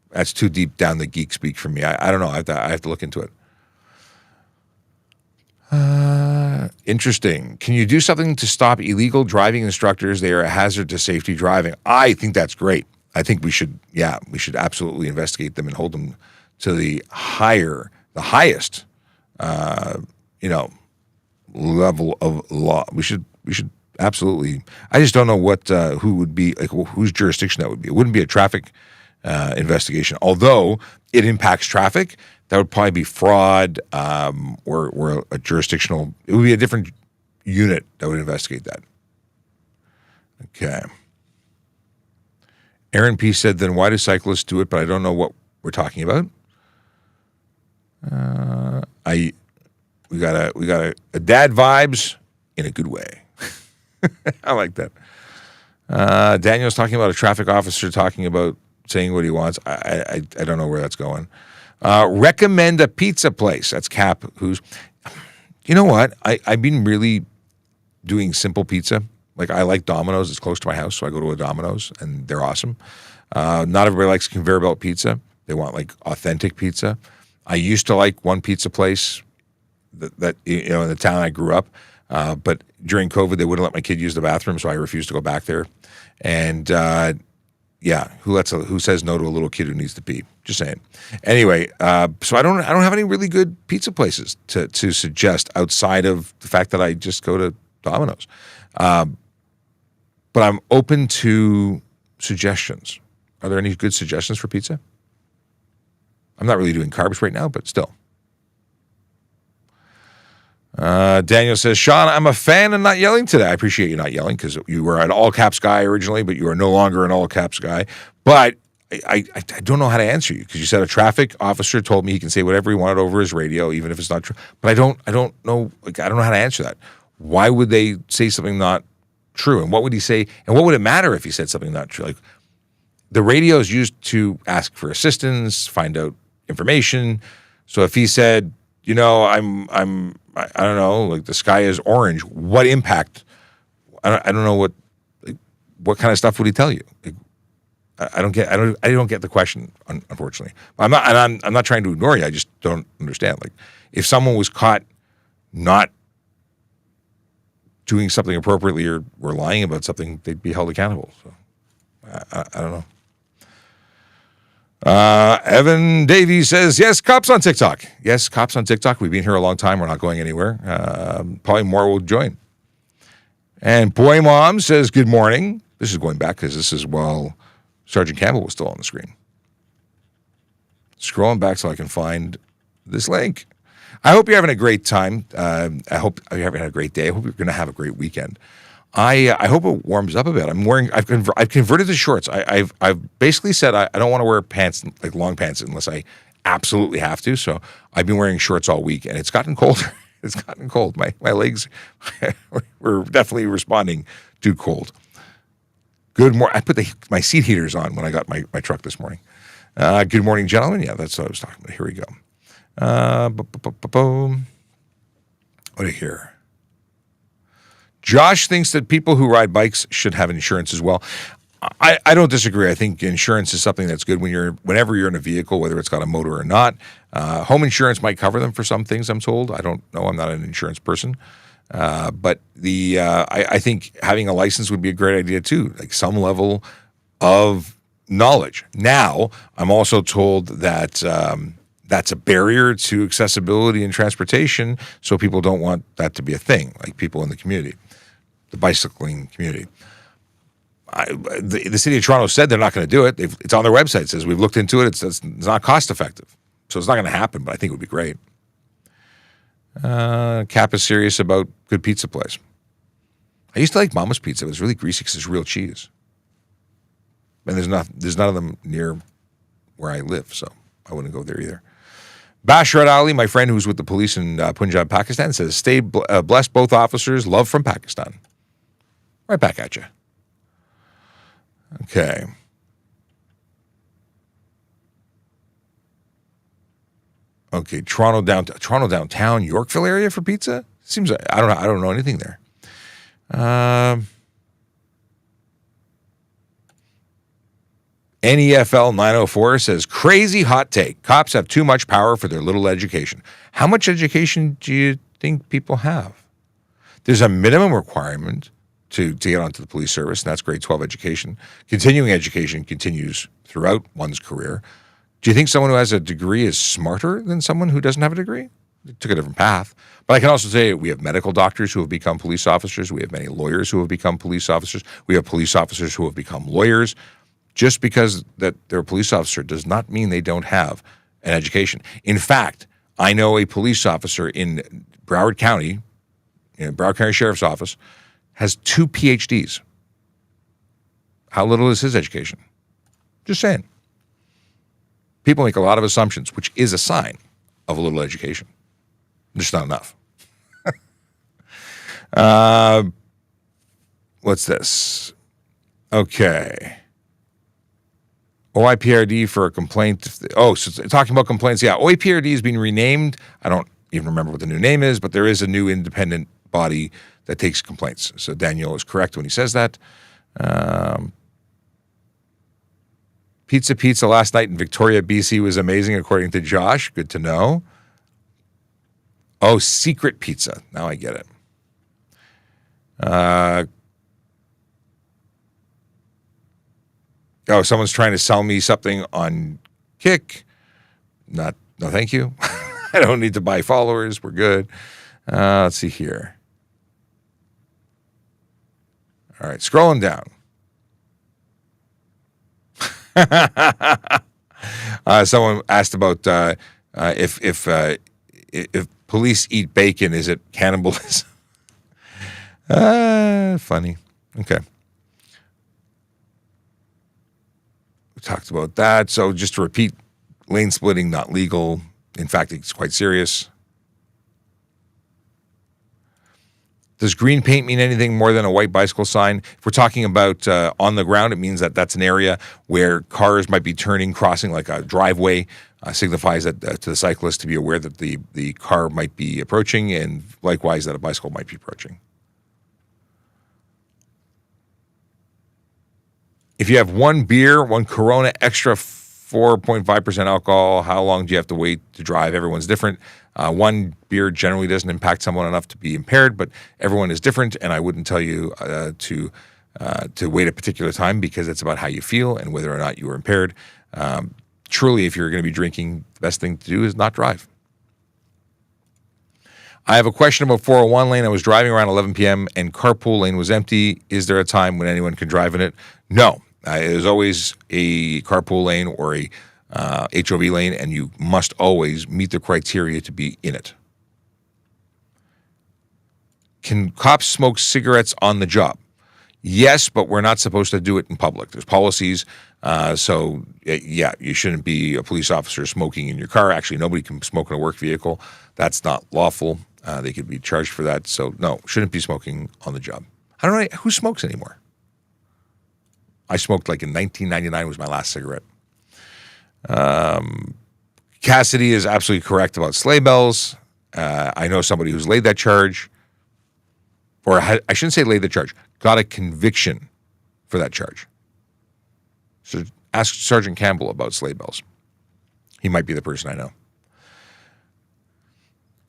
that's too deep down the geek speak for me. I don't know. I have to look into it. Interesting. Can you do something to stop illegal driving instructors? They are a hazard to safety driving. I think that's great. I think we should absolutely investigate them and hold them to the highest, level of law. We should absolutely. I just don't know who would be, like, whose jurisdiction that would be. It wouldn't be a traffic investigation, although it impacts traffic. That would probably be fraud or a jurisdictional. It would be a different unit that would investigate that. Okay. Aaron P. said, then why do cyclists do it? But I don't know what we're talking about. We got a dad vibes in a good way. I like that. Daniel's talking about a traffic officer talking about saying what he wants. I don't know where that's going. Recommend a pizza place. That's Cap. You know what? I've been really doing simple pizza. Like, I like Domino's. It's close to my house, so I go to a Domino's, and they're awesome. Not everybody likes conveyor belt pizza. They want, like, authentic pizza. I used to like one pizza place that in the town I grew up. But during COVID, they wouldn't let my kid use the bathroom, so I refused to go back there. And who says no to a little kid who needs to pee? Just saying. Anyway, so I don't have any really good pizza places to suggest outside of the fact that I just go to Domino's. But I'm open to suggestions. Are there any good suggestions for pizza? I'm not really doing carbs right now, but still. Daniel says, Sean, I'm a fan and not yelling today. I appreciate you not yelling because you were an all caps guy originally, but you are no longer an all caps guy. But I don't know how to answer you because you said a traffic officer told me he can say whatever he wanted over his radio, even if it's not true. But I don't know. Like, I don't know how to answer that. Why would they say something not true? And what would he say? And what would it matter if he said something not true? Like, the radio is used to ask for assistance, find out information. So if he said, I don't know, like the sky is orange, what impact? I don't know what kind of stuff would he tell you? Like, I don't get the question, unfortunately. I'm not trying to ignore you. I just don't understand. Like, if someone was caught not doing something appropriately or were lying about something, they'd be held accountable. So I don't know. Evan Davies says, yes, cops on TikTok. Yes, cops on TikTok. We've been here a long time. We're not going anywhere. Probably more will join. And Boy Mom says, good morning. This is going back because this is while Sergeant Campbell was still on the screen. Scrolling back so I can find this link. I hope you're having a great time. I hope you're having a great day. I hope you're going to have a great weekend. I hope it warms up a bit. I've converted to shorts. I've basically said I don't want to wear pants, like long pants, unless I absolutely have to. So I've been wearing shorts all week, and it's gotten colder. It's gotten cold. My legs were definitely responding to cold. Good morning. I put my seat heaters on when I got my truck this morning. Good morning, gentlemen. Yeah, that's what I was talking about. Here we go. What do you hear? Josh thinks that people who ride bikes should have insurance as well. I don't disagree. I think insurance is something that's good whenever you're in a vehicle, whether it's got a motor or not. Home insurance might cover them for some things, I'm told. I don't know. I'm not an insurance person. But I think having a license would be a great idea too, like some level of knowledge. Now, I'm also told that that's a barrier to accessibility and transportation, so people don't want that to be a thing, like people in the community, the bicycling community. The city of Toronto said they're not going to do it. It's on their website. It says we've looked into it. It's not cost effective, so it's not going to happen. But I think it would be great. Cap is serious about good pizza place. I used to like Mama's Pizza. It was really greasy because it's real cheese, and there's none of them near where I live, so I wouldn't go there either. Bashrat Ali, my friend who's with the police in Punjab, Pakistan, says, stay blessed, both officers. Love from Pakistan. Right back at you. Okay. Okay, Toronto downtown, Yorkville area for pizza? Seems like, I don't know anything there. NEFL 904 says, crazy hot take. Cops have too much power for their little education. How much education do you think people have? There's a minimum requirement to get onto the police service, and that's grade 12 education. Continuing education continues throughout one's career. Do you think someone who has a degree is smarter than someone who doesn't have a degree? They took a different path. But I can also say we have medical doctors who have become police officers. We have many lawyers who have become police officers. We have police officers who have become lawyers. Just because that they're a police officer does not mean they don't have an education. In fact, I know a police officer in Broward County, Broward County Sheriff's Office, has 2 PhDs. How little is his education? Just saying. People make a lot of assumptions, which is a sign of a little education. Just not enough. What's this? Okay. OIPRD for a complaint. So talking about complaints. Yeah, OIPRD is being renamed. I don't even remember what the new name is, but there is a new independent body that takes complaints. So Daniel is correct when he says that. Pizza last night in Victoria, BC was amazing, according to Josh. Good to know. Oh, secret pizza. Now I get it. Someone's trying to sell me something on Kick. No, thank you. I don't need to buy followers. We're good. Let's see here. All right, scrolling down. Someone asked about if police eat bacon. Is it cannibalism? Funny. Okay. We talked about that. So just to repeat, lane splitting, not legal. In fact, it's quite serious. Does green paint mean anything more than a white bicycle sign? If we're talking about on the ground, it means that that's an area where cars might be turning, crossing like a driveway, signifies that to the cyclist to be aware that the car might be approaching, and likewise that a bicycle might be approaching. If you have one beer, one Corona extra 4.5% alcohol, how long do you have to wait to drive? Everyone's different. One beer generally doesn't impact someone enough to be impaired, but everyone is different, and I wouldn't tell you to wait a particular time because it's about how you feel and whether or not you are impaired. Truly, if you're going to be drinking, the best thing to do is not drive. I have a question about 401 lane. I was driving around 11 p.m. and carpool lane was empty. Is there a time when anyone can drive in it? No. There's always a carpool lane or a HOV lane, and you must always meet the criteria to be in it. Can cops smoke cigarettes on the job? Yes, but we're not supposed to do it in public. There's policies. So, yeah, you shouldn't be a police officer smoking in your car. Actually, nobody can smoke in a work vehicle. That's not lawful. They could be charged for that. So, no, shouldn't be smoking on the job. I don't know who smokes anymore. I smoked like in 1999 was my last cigarette. Cassidy is absolutely correct about sleigh bells. I know somebody who's laid that charge, or I shouldn't say laid the charge, got a conviction for that charge. So ask Sergeant Campbell about sleigh bells. He might be the person I know.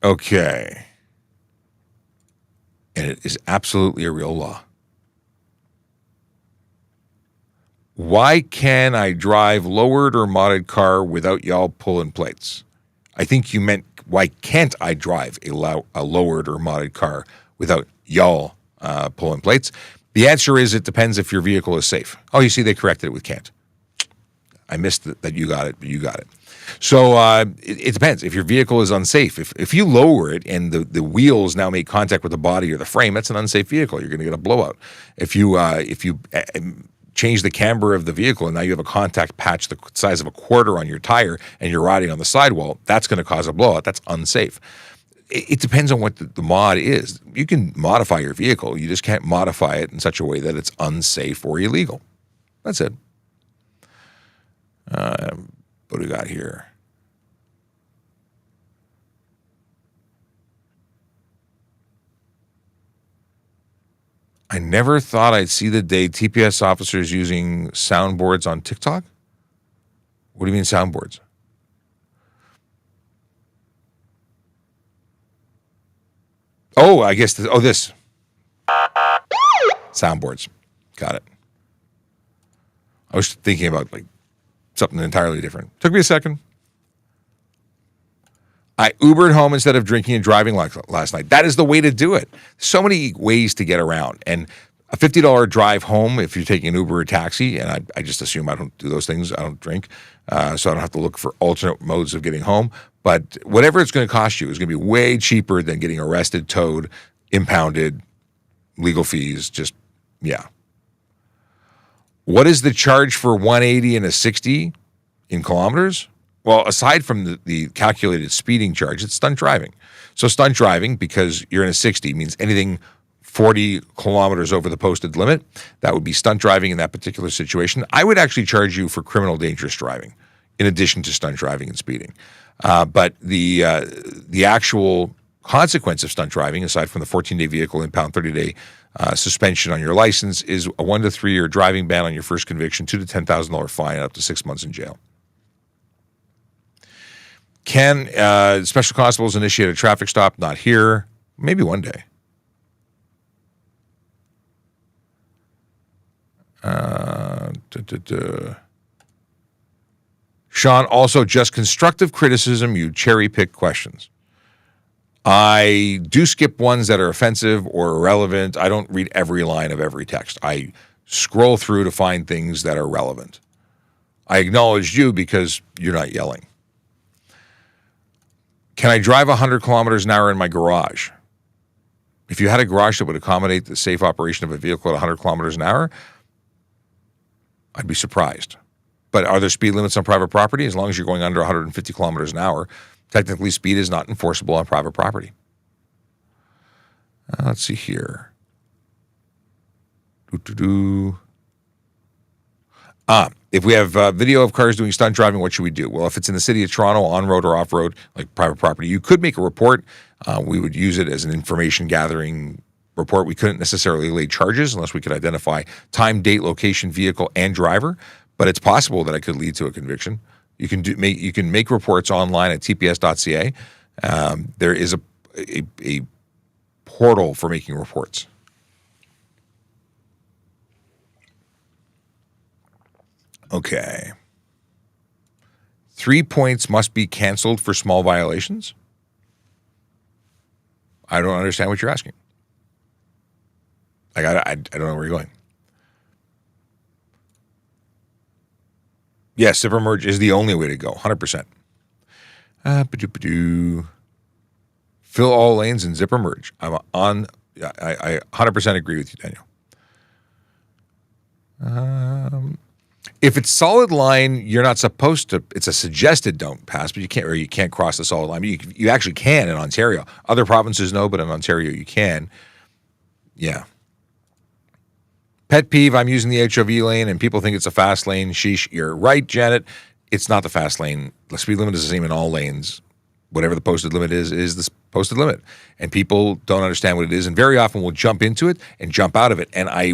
Okay. And it is absolutely a real law. Why can I drive lowered or modded car without y'all pulling plates? I think you meant, why can't I drive a lowered or modded car without y'all pulling plates? The answer is it depends if your vehicle is safe. Oh, you see, they corrected it with can't. I missed that you got it, but you got it. So it depends. If your vehicle is unsafe, if you lower it and the wheels now make contact with the body or the frame, that's an unsafe vehicle. You're going to get a blowout. If you change the camber of the vehicle and now you have a contact patch the size of a quarter on your tire and you're riding on the sidewall, that's going to cause a blowout. That's unsafe. It depends on what the mod is. You can modify your vehicle. You just can't modify it in such a way that it's unsafe or illegal. That's it. What do we got here? I never thought I'd see the day TPS officers using soundboards on TikTok. What do you mean soundboards? Oh, I guess this. Soundboards. Got it. I was thinking about like something entirely different. Took me a second. I Ubered home instead of drinking and driving last night. That is the way to do it. So many ways to get around. And a $50 drive home if you're taking an Uber or taxi, and I just assume I don't do those things. I don't drink, so I don't have to look for alternate modes of getting home. But whatever it's going to cost you is going to be way cheaper than getting arrested, towed, impounded, legal fees. Just, yeah. What is the charge for 180 and a 60 in kilometers? Well, aside from the calculated speeding charge, it's stunt driving. So stunt driving, because you're in a 60, means anything 40 kilometers over the posted limit. That would be stunt driving in that particular situation. I would actually charge you for criminal dangerous driving in addition to stunt driving and speeding. But the actual consequence of stunt driving, aside from the 14-day vehicle impound, 30-day suspension on your license, is a 1 to 3 year driving ban on your first conviction, $2,000 to $10,000 fine, up to 6 months in jail. Can special constables initiate a traffic stop? Not here. Maybe one day. Sean, also just constructive criticism. You cherry pick questions. I do skip ones that are offensive or irrelevant. I don't read every line of every text. I scroll through to find things that are relevant. I acknowledged you because you're not yelling. Can I drive 100 kilometers an hour in my garage? If you had a garage that would accommodate the safe operation of a vehicle at 100 kilometers an hour, I'd be surprised. But are there speed limits on private property? As long as you're going under 150 kilometers an hour, technically speed is not enforceable on private property. Let's see here. If we have video of cars doing stunt driving, what should we do? Well, if it's in the city of Toronto, on-road or off-road, like private property, you could make a report. We would use it as an information gathering report. We couldn't necessarily lay charges unless we could identify time, date, location, vehicle, and driver. But it's possible that it could lead to a conviction. You can make reports online at tps.ca. There is a portal for making reports. Okay. 3 points must be canceled for small violations? I don't understand what you're asking. Like, I don't know where you're going. Yes, zipper merge is the only way to go, 100%. Fill all lanes and zipper merge. I 100% agree with you, Daniel. If it's solid line, you're not supposed to. It's a suggested don't pass, but you can't cross the solid line. You actually can in Ontario. Other provinces no, but in Ontario you can. Yeah. Pet peeve, I'm using the HOV lane and people think it's a fast lane. Sheesh, you're right, Janet. It's not the fast lane. The speed limit is the same in all lanes. Whatever the posted limit is the posted limit. And people don't understand what it is and very often will jump into it and jump out of it. And I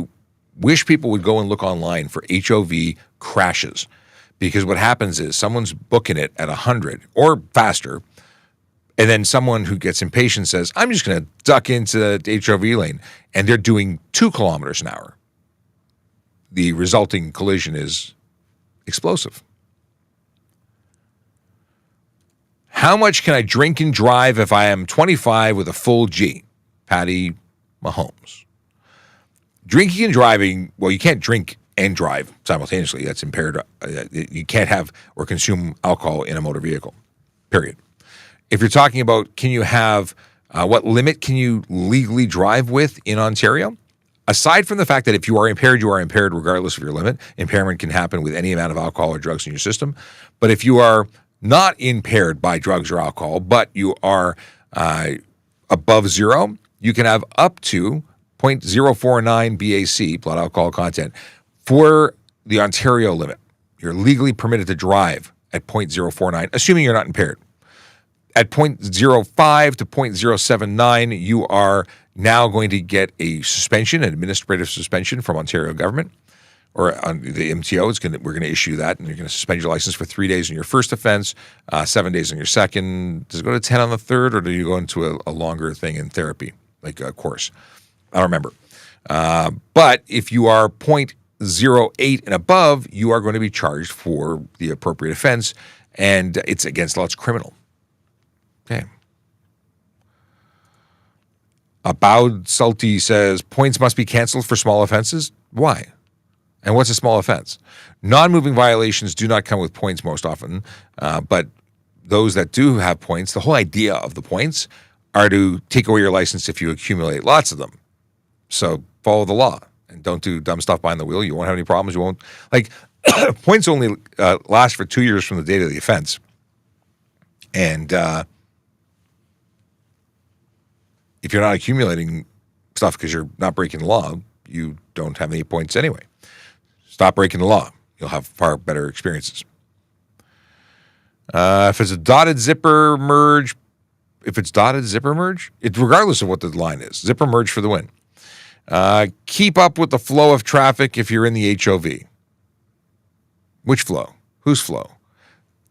wish people would go and look online for HOV crashes, because what happens is someone's booking it at 100 or faster, and then someone who gets impatient says, I'm just going to duck into the HOV lane, and they're doing 2 kilometers an hour. The resulting collision is explosive. How much can I drink and drive if I am 25 with a full G? Patty Mahomes. Drinking and driving, well, you can't drink and drive simultaneously. That's impaired. You can't have or consume alcohol in a motor vehicle, period. If you're talking about can you have, what limit can you legally drive with in Ontario? Aside from the fact that if you are impaired regardless of your limit. Impairment can happen with any amount of alcohol or drugs in your system. But if you are not impaired by drugs or alcohol, but you are above zero, you can have up to 0.049 BAC, blood alcohol content, for the Ontario limit. You're legally permitted to drive at 0.049, assuming you're not impaired. At 0.05 to 0.079, you are now going to get a suspension, an administrative suspension from Ontario government, or on the MTO. We're going to issue that, and you're going to suspend your license for 3 days on your first offense, 7 days on your second. Does it go to 10 on the third, or do you go into a longer thing in therapy, like a course? I don't remember. But if you are 0.08 and above, you are going to be charged for the appropriate offense, and it's against law. It's criminal. Okay. Abowed Salty says, points must be canceled for small offenses. Why? And what's a small offense? Non-moving violations do not come with points most often, but those that do have points, the whole idea of the points are to take away your license if you accumulate lots of them. So follow the law and don't do dumb stuff behind the wheel. You won't have any problems. You won't, like, points only last for 2 years from the date of the offense. And if you're not accumulating stuff because you're not breaking the law, you don't have any points anyway. Stop breaking the law. You'll have far better experiences. If it's a dotted zipper merge, regardless of what the line is, zipper merge for the win. Keep up with the flow of traffic if you're in the HOV. Which flow? Whose flow?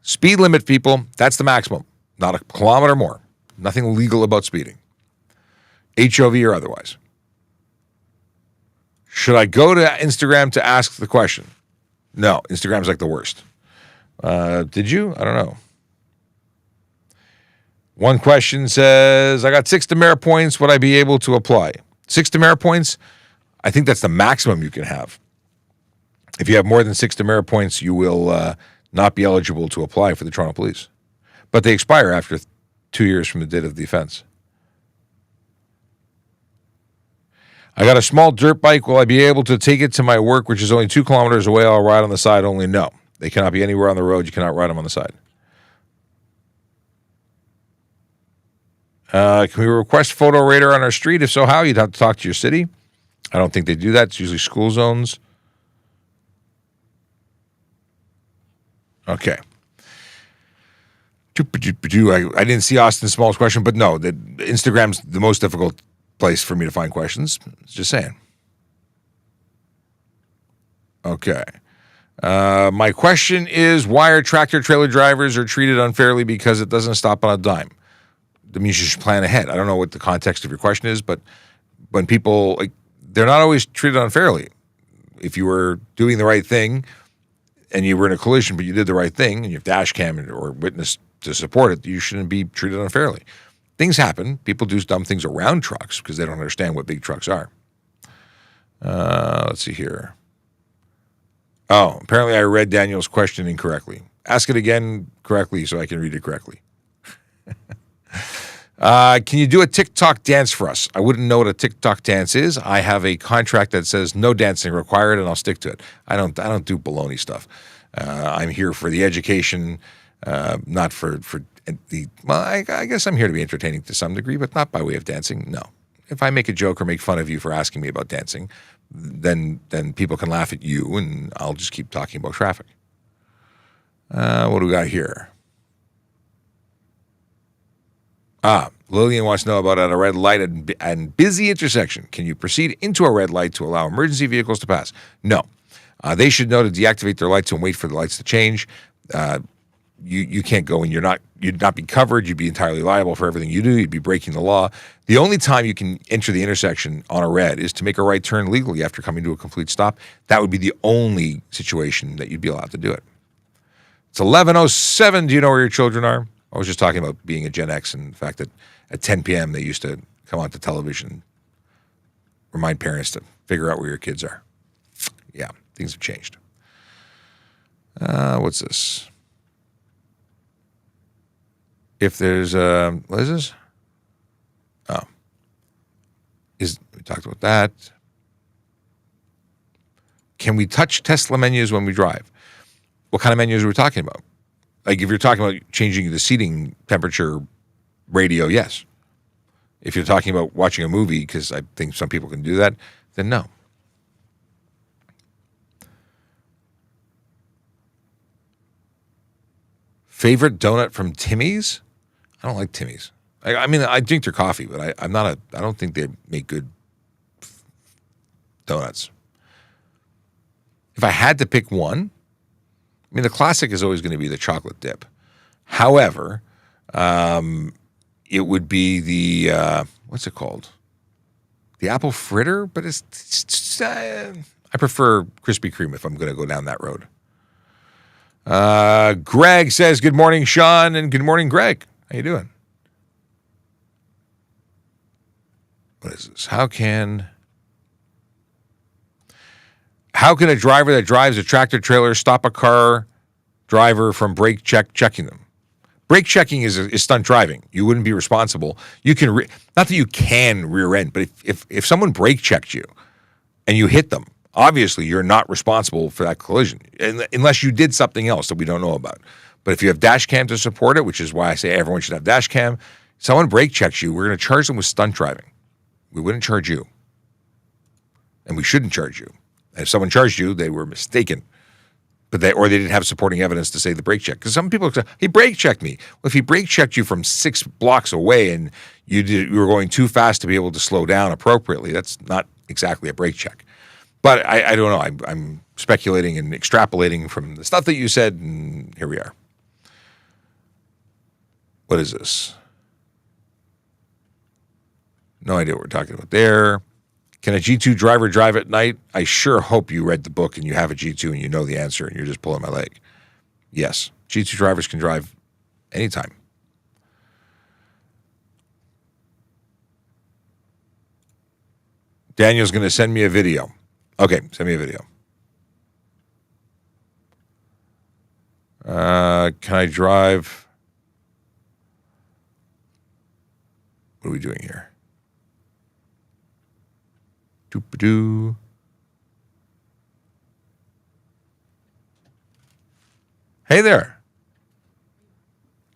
Speed limit, people, that's the maximum. Not a kilometer more. Nothing legal about speeding. HOV or otherwise. Should I go to Instagram to ask the question? No, Instagram's like the worst. Did you? I don't know. One question says, I got 6 demerit points. Would I be able to apply? 6 demerit points, I think that's the maximum you can have. If you have more than 6 demerit points, you will not be eligible to apply for the Toronto Police. But they expire after 2 years from the date of the offense. I got a small dirt bike. Will I be able to take it to my work, which is only 2 kilometers away? I'll ride on the side only. No. They cannot be anywhere on the road. You cannot ride them on the side. Can we request photo radar on our street? If so, how? You'd have to talk to your city. I don't think they do that. It's usually school zones. Okay. I didn't see Austin Small's question, but no, Instagram's the most difficult place for me to find questions. Just saying. Okay. My question is, why are tractor-trailer drivers are treated unfairly? Because it doesn't stop on a dime. That means you should plan ahead. I don't know what the context of your question is, but when people, they're not always treated unfairly. If you were doing the right thing and you were in a collision, but you did the right thing and you have dash cam or witness to support it, you shouldn't be treated unfairly. Things happen. People do dumb things around trucks because they don't understand what big trucks are. Let's see here. Oh, apparently I read Daniel's question incorrectly. Ask it again correctly so I can read it correctly. Can you do a TikTok dance for us? I wouldn't know what a TikTok dance is. I have a contract that says no dancing required, and I'll stick to it. I don't do baloney stuff. I'm here for the education, not for the. Well, I guess I'm here to be entertaining to some degree, but not by way of dancing. No. If I make a joke or make fun of you for asking me about dancing, then people can laugh at you, and I'll just keep talking about traffic. What do we got here? Lillian wants to know about at a red light and busy intersection. Can you proceed into a red light to allow emergency vehicles to pass? No. They should know to deactivate their lights and wait for the lights to change. You can't go and you'd not be covered. You'd be entirely liable for everything you do. You'd be breaking the law. The only time you can enter the intersection on a red is to make a right turn legally after coming to a complete stop. That would be the only situation that you'd be allowed to do it. It's 11:07. Do you know where your children are? I was just talking about being a Gen X and the fact that at 10 p.m. they used to come onto television, remind parents to figure out where your kids are. Yeah, things have changed. What's this? If there's what is this? Oh, we talked about that. Can we touch Tesla menus when we drive? What kind of menus are we talking about? Like if you're talking about changing the seating temperature radio, yes. If you're talking about watching a movie, because I think some people can do that, then no. Favorite donut from Timmy's? I don't like Timmy's. I mean, I drink their coffee, but I don't think they make good donuts. If I had to pick one, I mean, the classic is always going to be the chocolate dip. However, it would be the, what's it called? The apple fritter, but I prefer Krispy Kreme if I'm going to go down that road. Greg says, good morning, Sean, and good morning, Greg. How you doing? What is this? How can a driver that drives a tractor trailer stop a car driver from checking them? Brake checking is stunt driving. You wouldn't be responsible. You can not that you can rear end, but if someone brake checked you and you hit them, obviously you're not responsible for that collision unless you did something else that we don't know about. But if you have dash cam to support it, which is why I say everyone should have dash cam, someone brake checks you, we're going to charge them with stunt driving. We wouldn't charge you. And we shouldn't charge you. If someone charged you, they were mistaken. Or they didn't have supporting evidence to say the brake check. Because some people say, he brake checked me. Well, if he brake checked you from 6 blocks away and you were going too fast to be able to slow down appropriately, that's not exactly a brake check. But I don't know. I'm speculating and extrapolating from the stuff that you said, and here we are. What is this? No idea what we're talking about there. Can a G2 driver drive at night? I sure hope you read the book and you have a G2 and you know the answer and you're just pulling my leg. Yes, G2 drivers can drive anytime. Daniel's going to send me a video. Okay, send me a video. Can I drive? What are we doing here? Doop-a-doo. Hey there.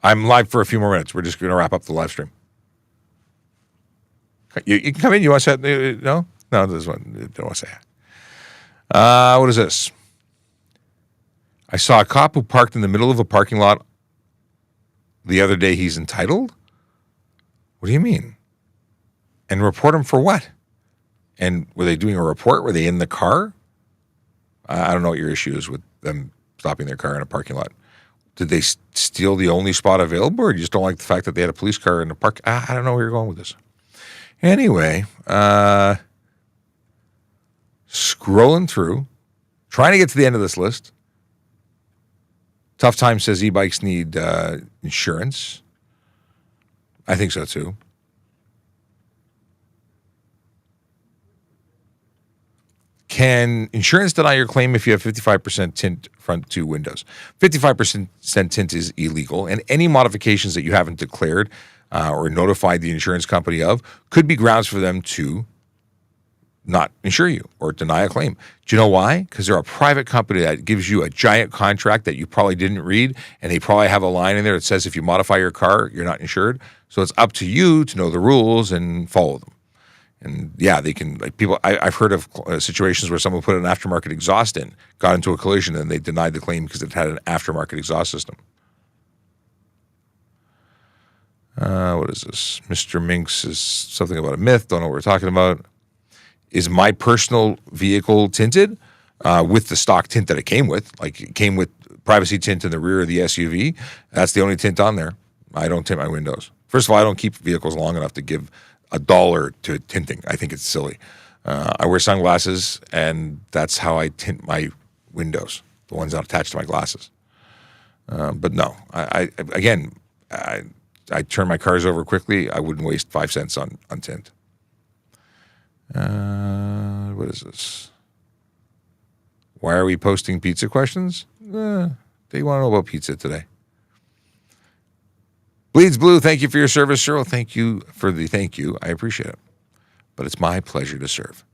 I'm live for a few more minutes. We're just going to wrap up the live stream. You can come in. You want to say no? No, this one. Don't want to say what is this? I saw a cop who parked in the middle of a parking lot the other day. He's entitled? What do you mean? And report him for what? And were they doing a report? Were they in the car? I don't know what your issue is with them stopping their car in a parking lot. Did they steal the only spot available, or you just don't like the fact that they had a police car in the park? I don't know where you're going with this. Anyway, scrolling through, trying to get to the end of this list. Tough Time says e-bikes need insurance. I think so too. Can insurance deny your claim if you have 55% tint front two windows? 55% tint is illegal, and any modifications that you haven't declared or notified the insurance company of could be grounds for them to not insure you or deny a claim. Do you know why? Because they're a private company that gives you a giant contract that you probably didn't read, and they probably have a line in there that says if you modify your car, you're not insured. So it's up to you to know the rules and follow them. And yeah, they can, like people, I've heard of situations where someone put an aftermarket exhaust in, got into a collision, and they denied the claim because it had an aftermarket exhaust system. What is this? Mr. Minx is something about a myth. Don't know what we're talking about. Is my personal vehicle tinted with the stock tint that it came with? Like it came with privacy tint in the rear of the SUV. That's the only tint on there. I don't tint my windows. First of all, I don't keep vehicles long enough to give $1 to tinting. I think it's silly. I wear sunglasses, and that's how I tint my windows, the ones that attach to my glasses. But no, I turn my cars over quickly. I wouldn't waste 5 cents on tint. What is this? Why are we posting pizza questions? They want to know about pizza today. Bleeds Blue, thank you for your service, Cheryl. Thank you for the thank you. I appreciate it. But it's my pleasure to serve.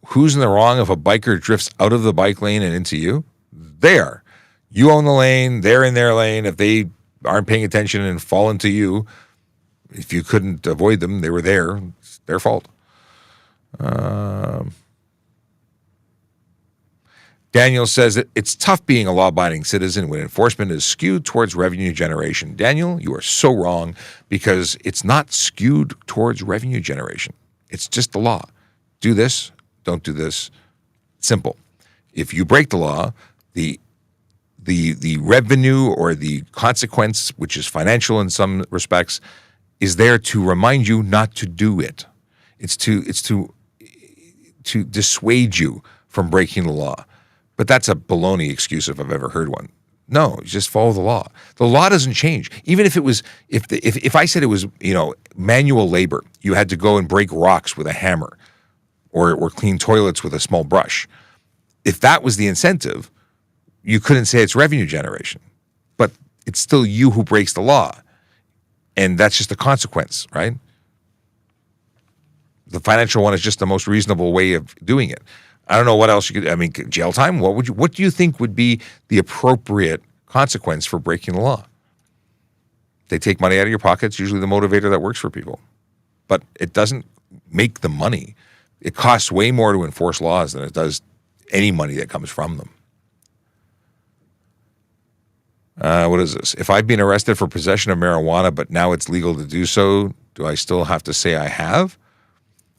Who's in the wrong if a biker drifts out of the bike lane and into you? They are. You own the lane. They're in their lane. If they aren't paying attention and fall into you, if you couldn't avoid them, they were there. It's their fault. Daniel says that it's tough being a law-abiding citizen when enforcement is skewed towards revenue generation. Daniel, you are so wrong because it's not skewed towards revenue generation. It's just the law. Do this, don't do this. Simple. If you break the law, the revenue or the consequence, which is financial in some respects, is there to remind you not to do it. It's to dissuade you from breaking the law. But that's a baloney excuse if I've ever heard one. No, you just follow the law. The law doesn't change. Even if it was, if I said it was, manual labor, you had to go and break rocks with a hammer, or clean toilets with a small brush. If that was the incentive, you couldn't say it's revenue generation. But it's still you who breaks the law, and that's just a consequence, right? The financial one is just the most reasonable way of doing it. I don't know what else you could. I mean, jail time. What do you think would be the appropriate consequence for breaking the law? They take money out of your pocket. It's usually the motivator that works for people, but it doesn't make the money. It costs way more to enforce laws than it does any money that comes from them. What is this? If I've been arrested for possession of marijuana, but now it's legal to do so, do I still have to say I have?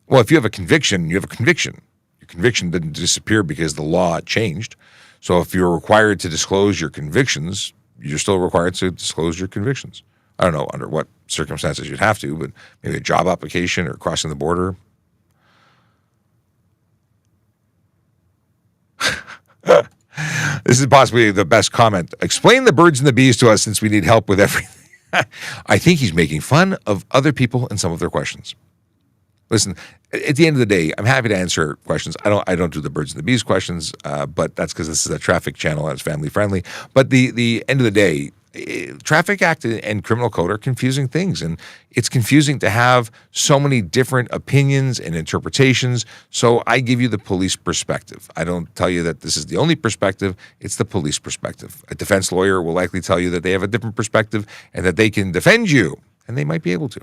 Well, if you have a conviction, you have a conviction. Your conviction didn't disappear because the law changed. So if you're required to disclose your convictions, you're still required to disclose your convictions. I don't know under what circumstances you'd have to, but maybe a job application or crossing the border. This is possibly the best comment. Explain the birds and the bees to us since we need help with everything. I think he's making fun of other people and some of their questions. Listen, at the end of the day, I'm happy to answer questions. I don't do the birds and the bees questions, but that's because this is a traffic channel and it's family friendly. But the end of the day, Traffic Act and Criminal Code are confusing things, and it's confusing to have so many different opinions and interpretations. So I give you the police perspective. I don't tell you that this is the only perspective. It's the police perspective. A defense lawyer will likely tell you that they have a different perspective and that they can defend you, and they might be able to.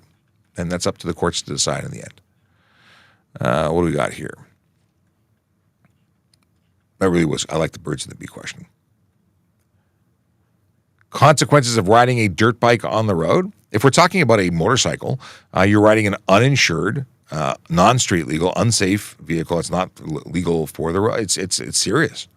And that's up to the courts to decide in the end. What do we got here? That really was, I like the birds and the bee question. Consequences of riding a dirt bike on the road. If we're talking about a motorcycle, you're riding an uninsured, non-street legal, unsafe vehicle. It's not legal for the road. It's serious.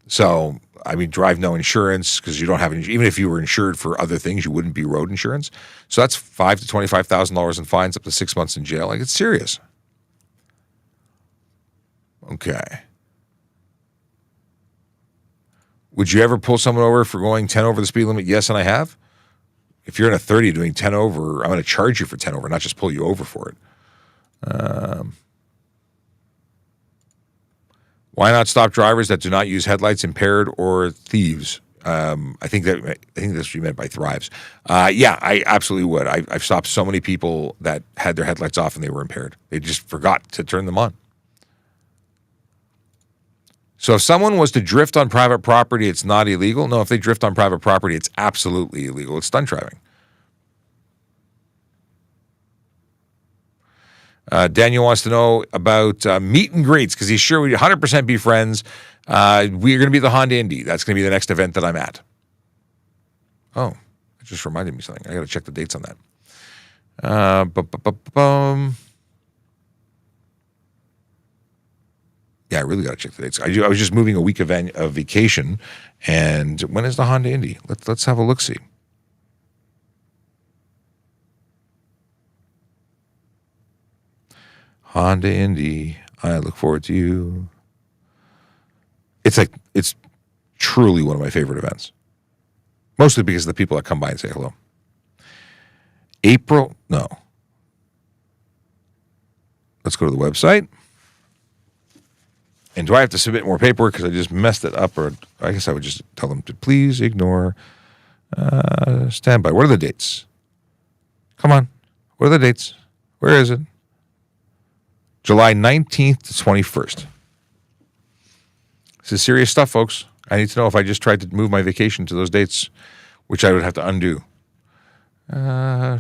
So, I mean, drive no insurance because you don't have even if you were insured for other things, you wouldn't be road insurance. So that's $5,000 to $25,000 in fines, up to 6 months in jail. Like, it's serious. Okay. Would you ever pull someone over for going 10 over the speed limit? Yes, and I have. If you're in a 30 doing 10 over, I'm going to charge you for 10 over, not just pull you over for it. Why not stop drivers that do not use headlights, impaired, or thieves? I think that's what you meant by thrives. Yeah, I absolutely would. I've stopped so many people that had their headlights off and they were impaired. They just forgot to turn them on. So if someone was to drift on private property, it's not illegal? No, if they drift on private property, it's absolutely illegal. It's stunt driving. Daniel wants to know about meet and greets because he's sure we'd 100% be friends. We're going to be at the Honda Indy. That's going to be the next event that I'm at. Oh, it just reminded me something. I got to check the dates on that. Yeah, I really got to check the dates. I was just moving a week of vacation, and when is the Honda Indy? Let's have a look-see. Honda Indy, I look forward to you. It's truly one of my favorite events, mostly because of the people that come by and say hello. No. Let's go to the website. And do I have to submit more paperwork because I just messed it up? Or I guess I would just tell them to please ignore standby. What are the dates? Come on. What are the dates? Where is it? July 19th to 21st. This is serious stuff, folks. I need to know if I just tried to move my vacation to those dates, which I would have to undo. That'll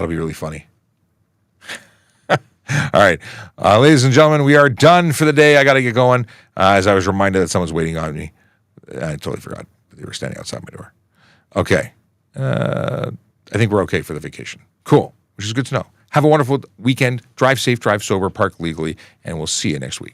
be really funny. All right. Ladies and gentlemen, we are done for the day. I got to get going. As I was reminded that someone's waiting on me. I totally forgot that they were standing outside my door. Okay. I think we're okay for the vacation. Cool, which is good to know. Have a wonderful weekend. Drive safe, drive sober, park legally, and we'll see you next week.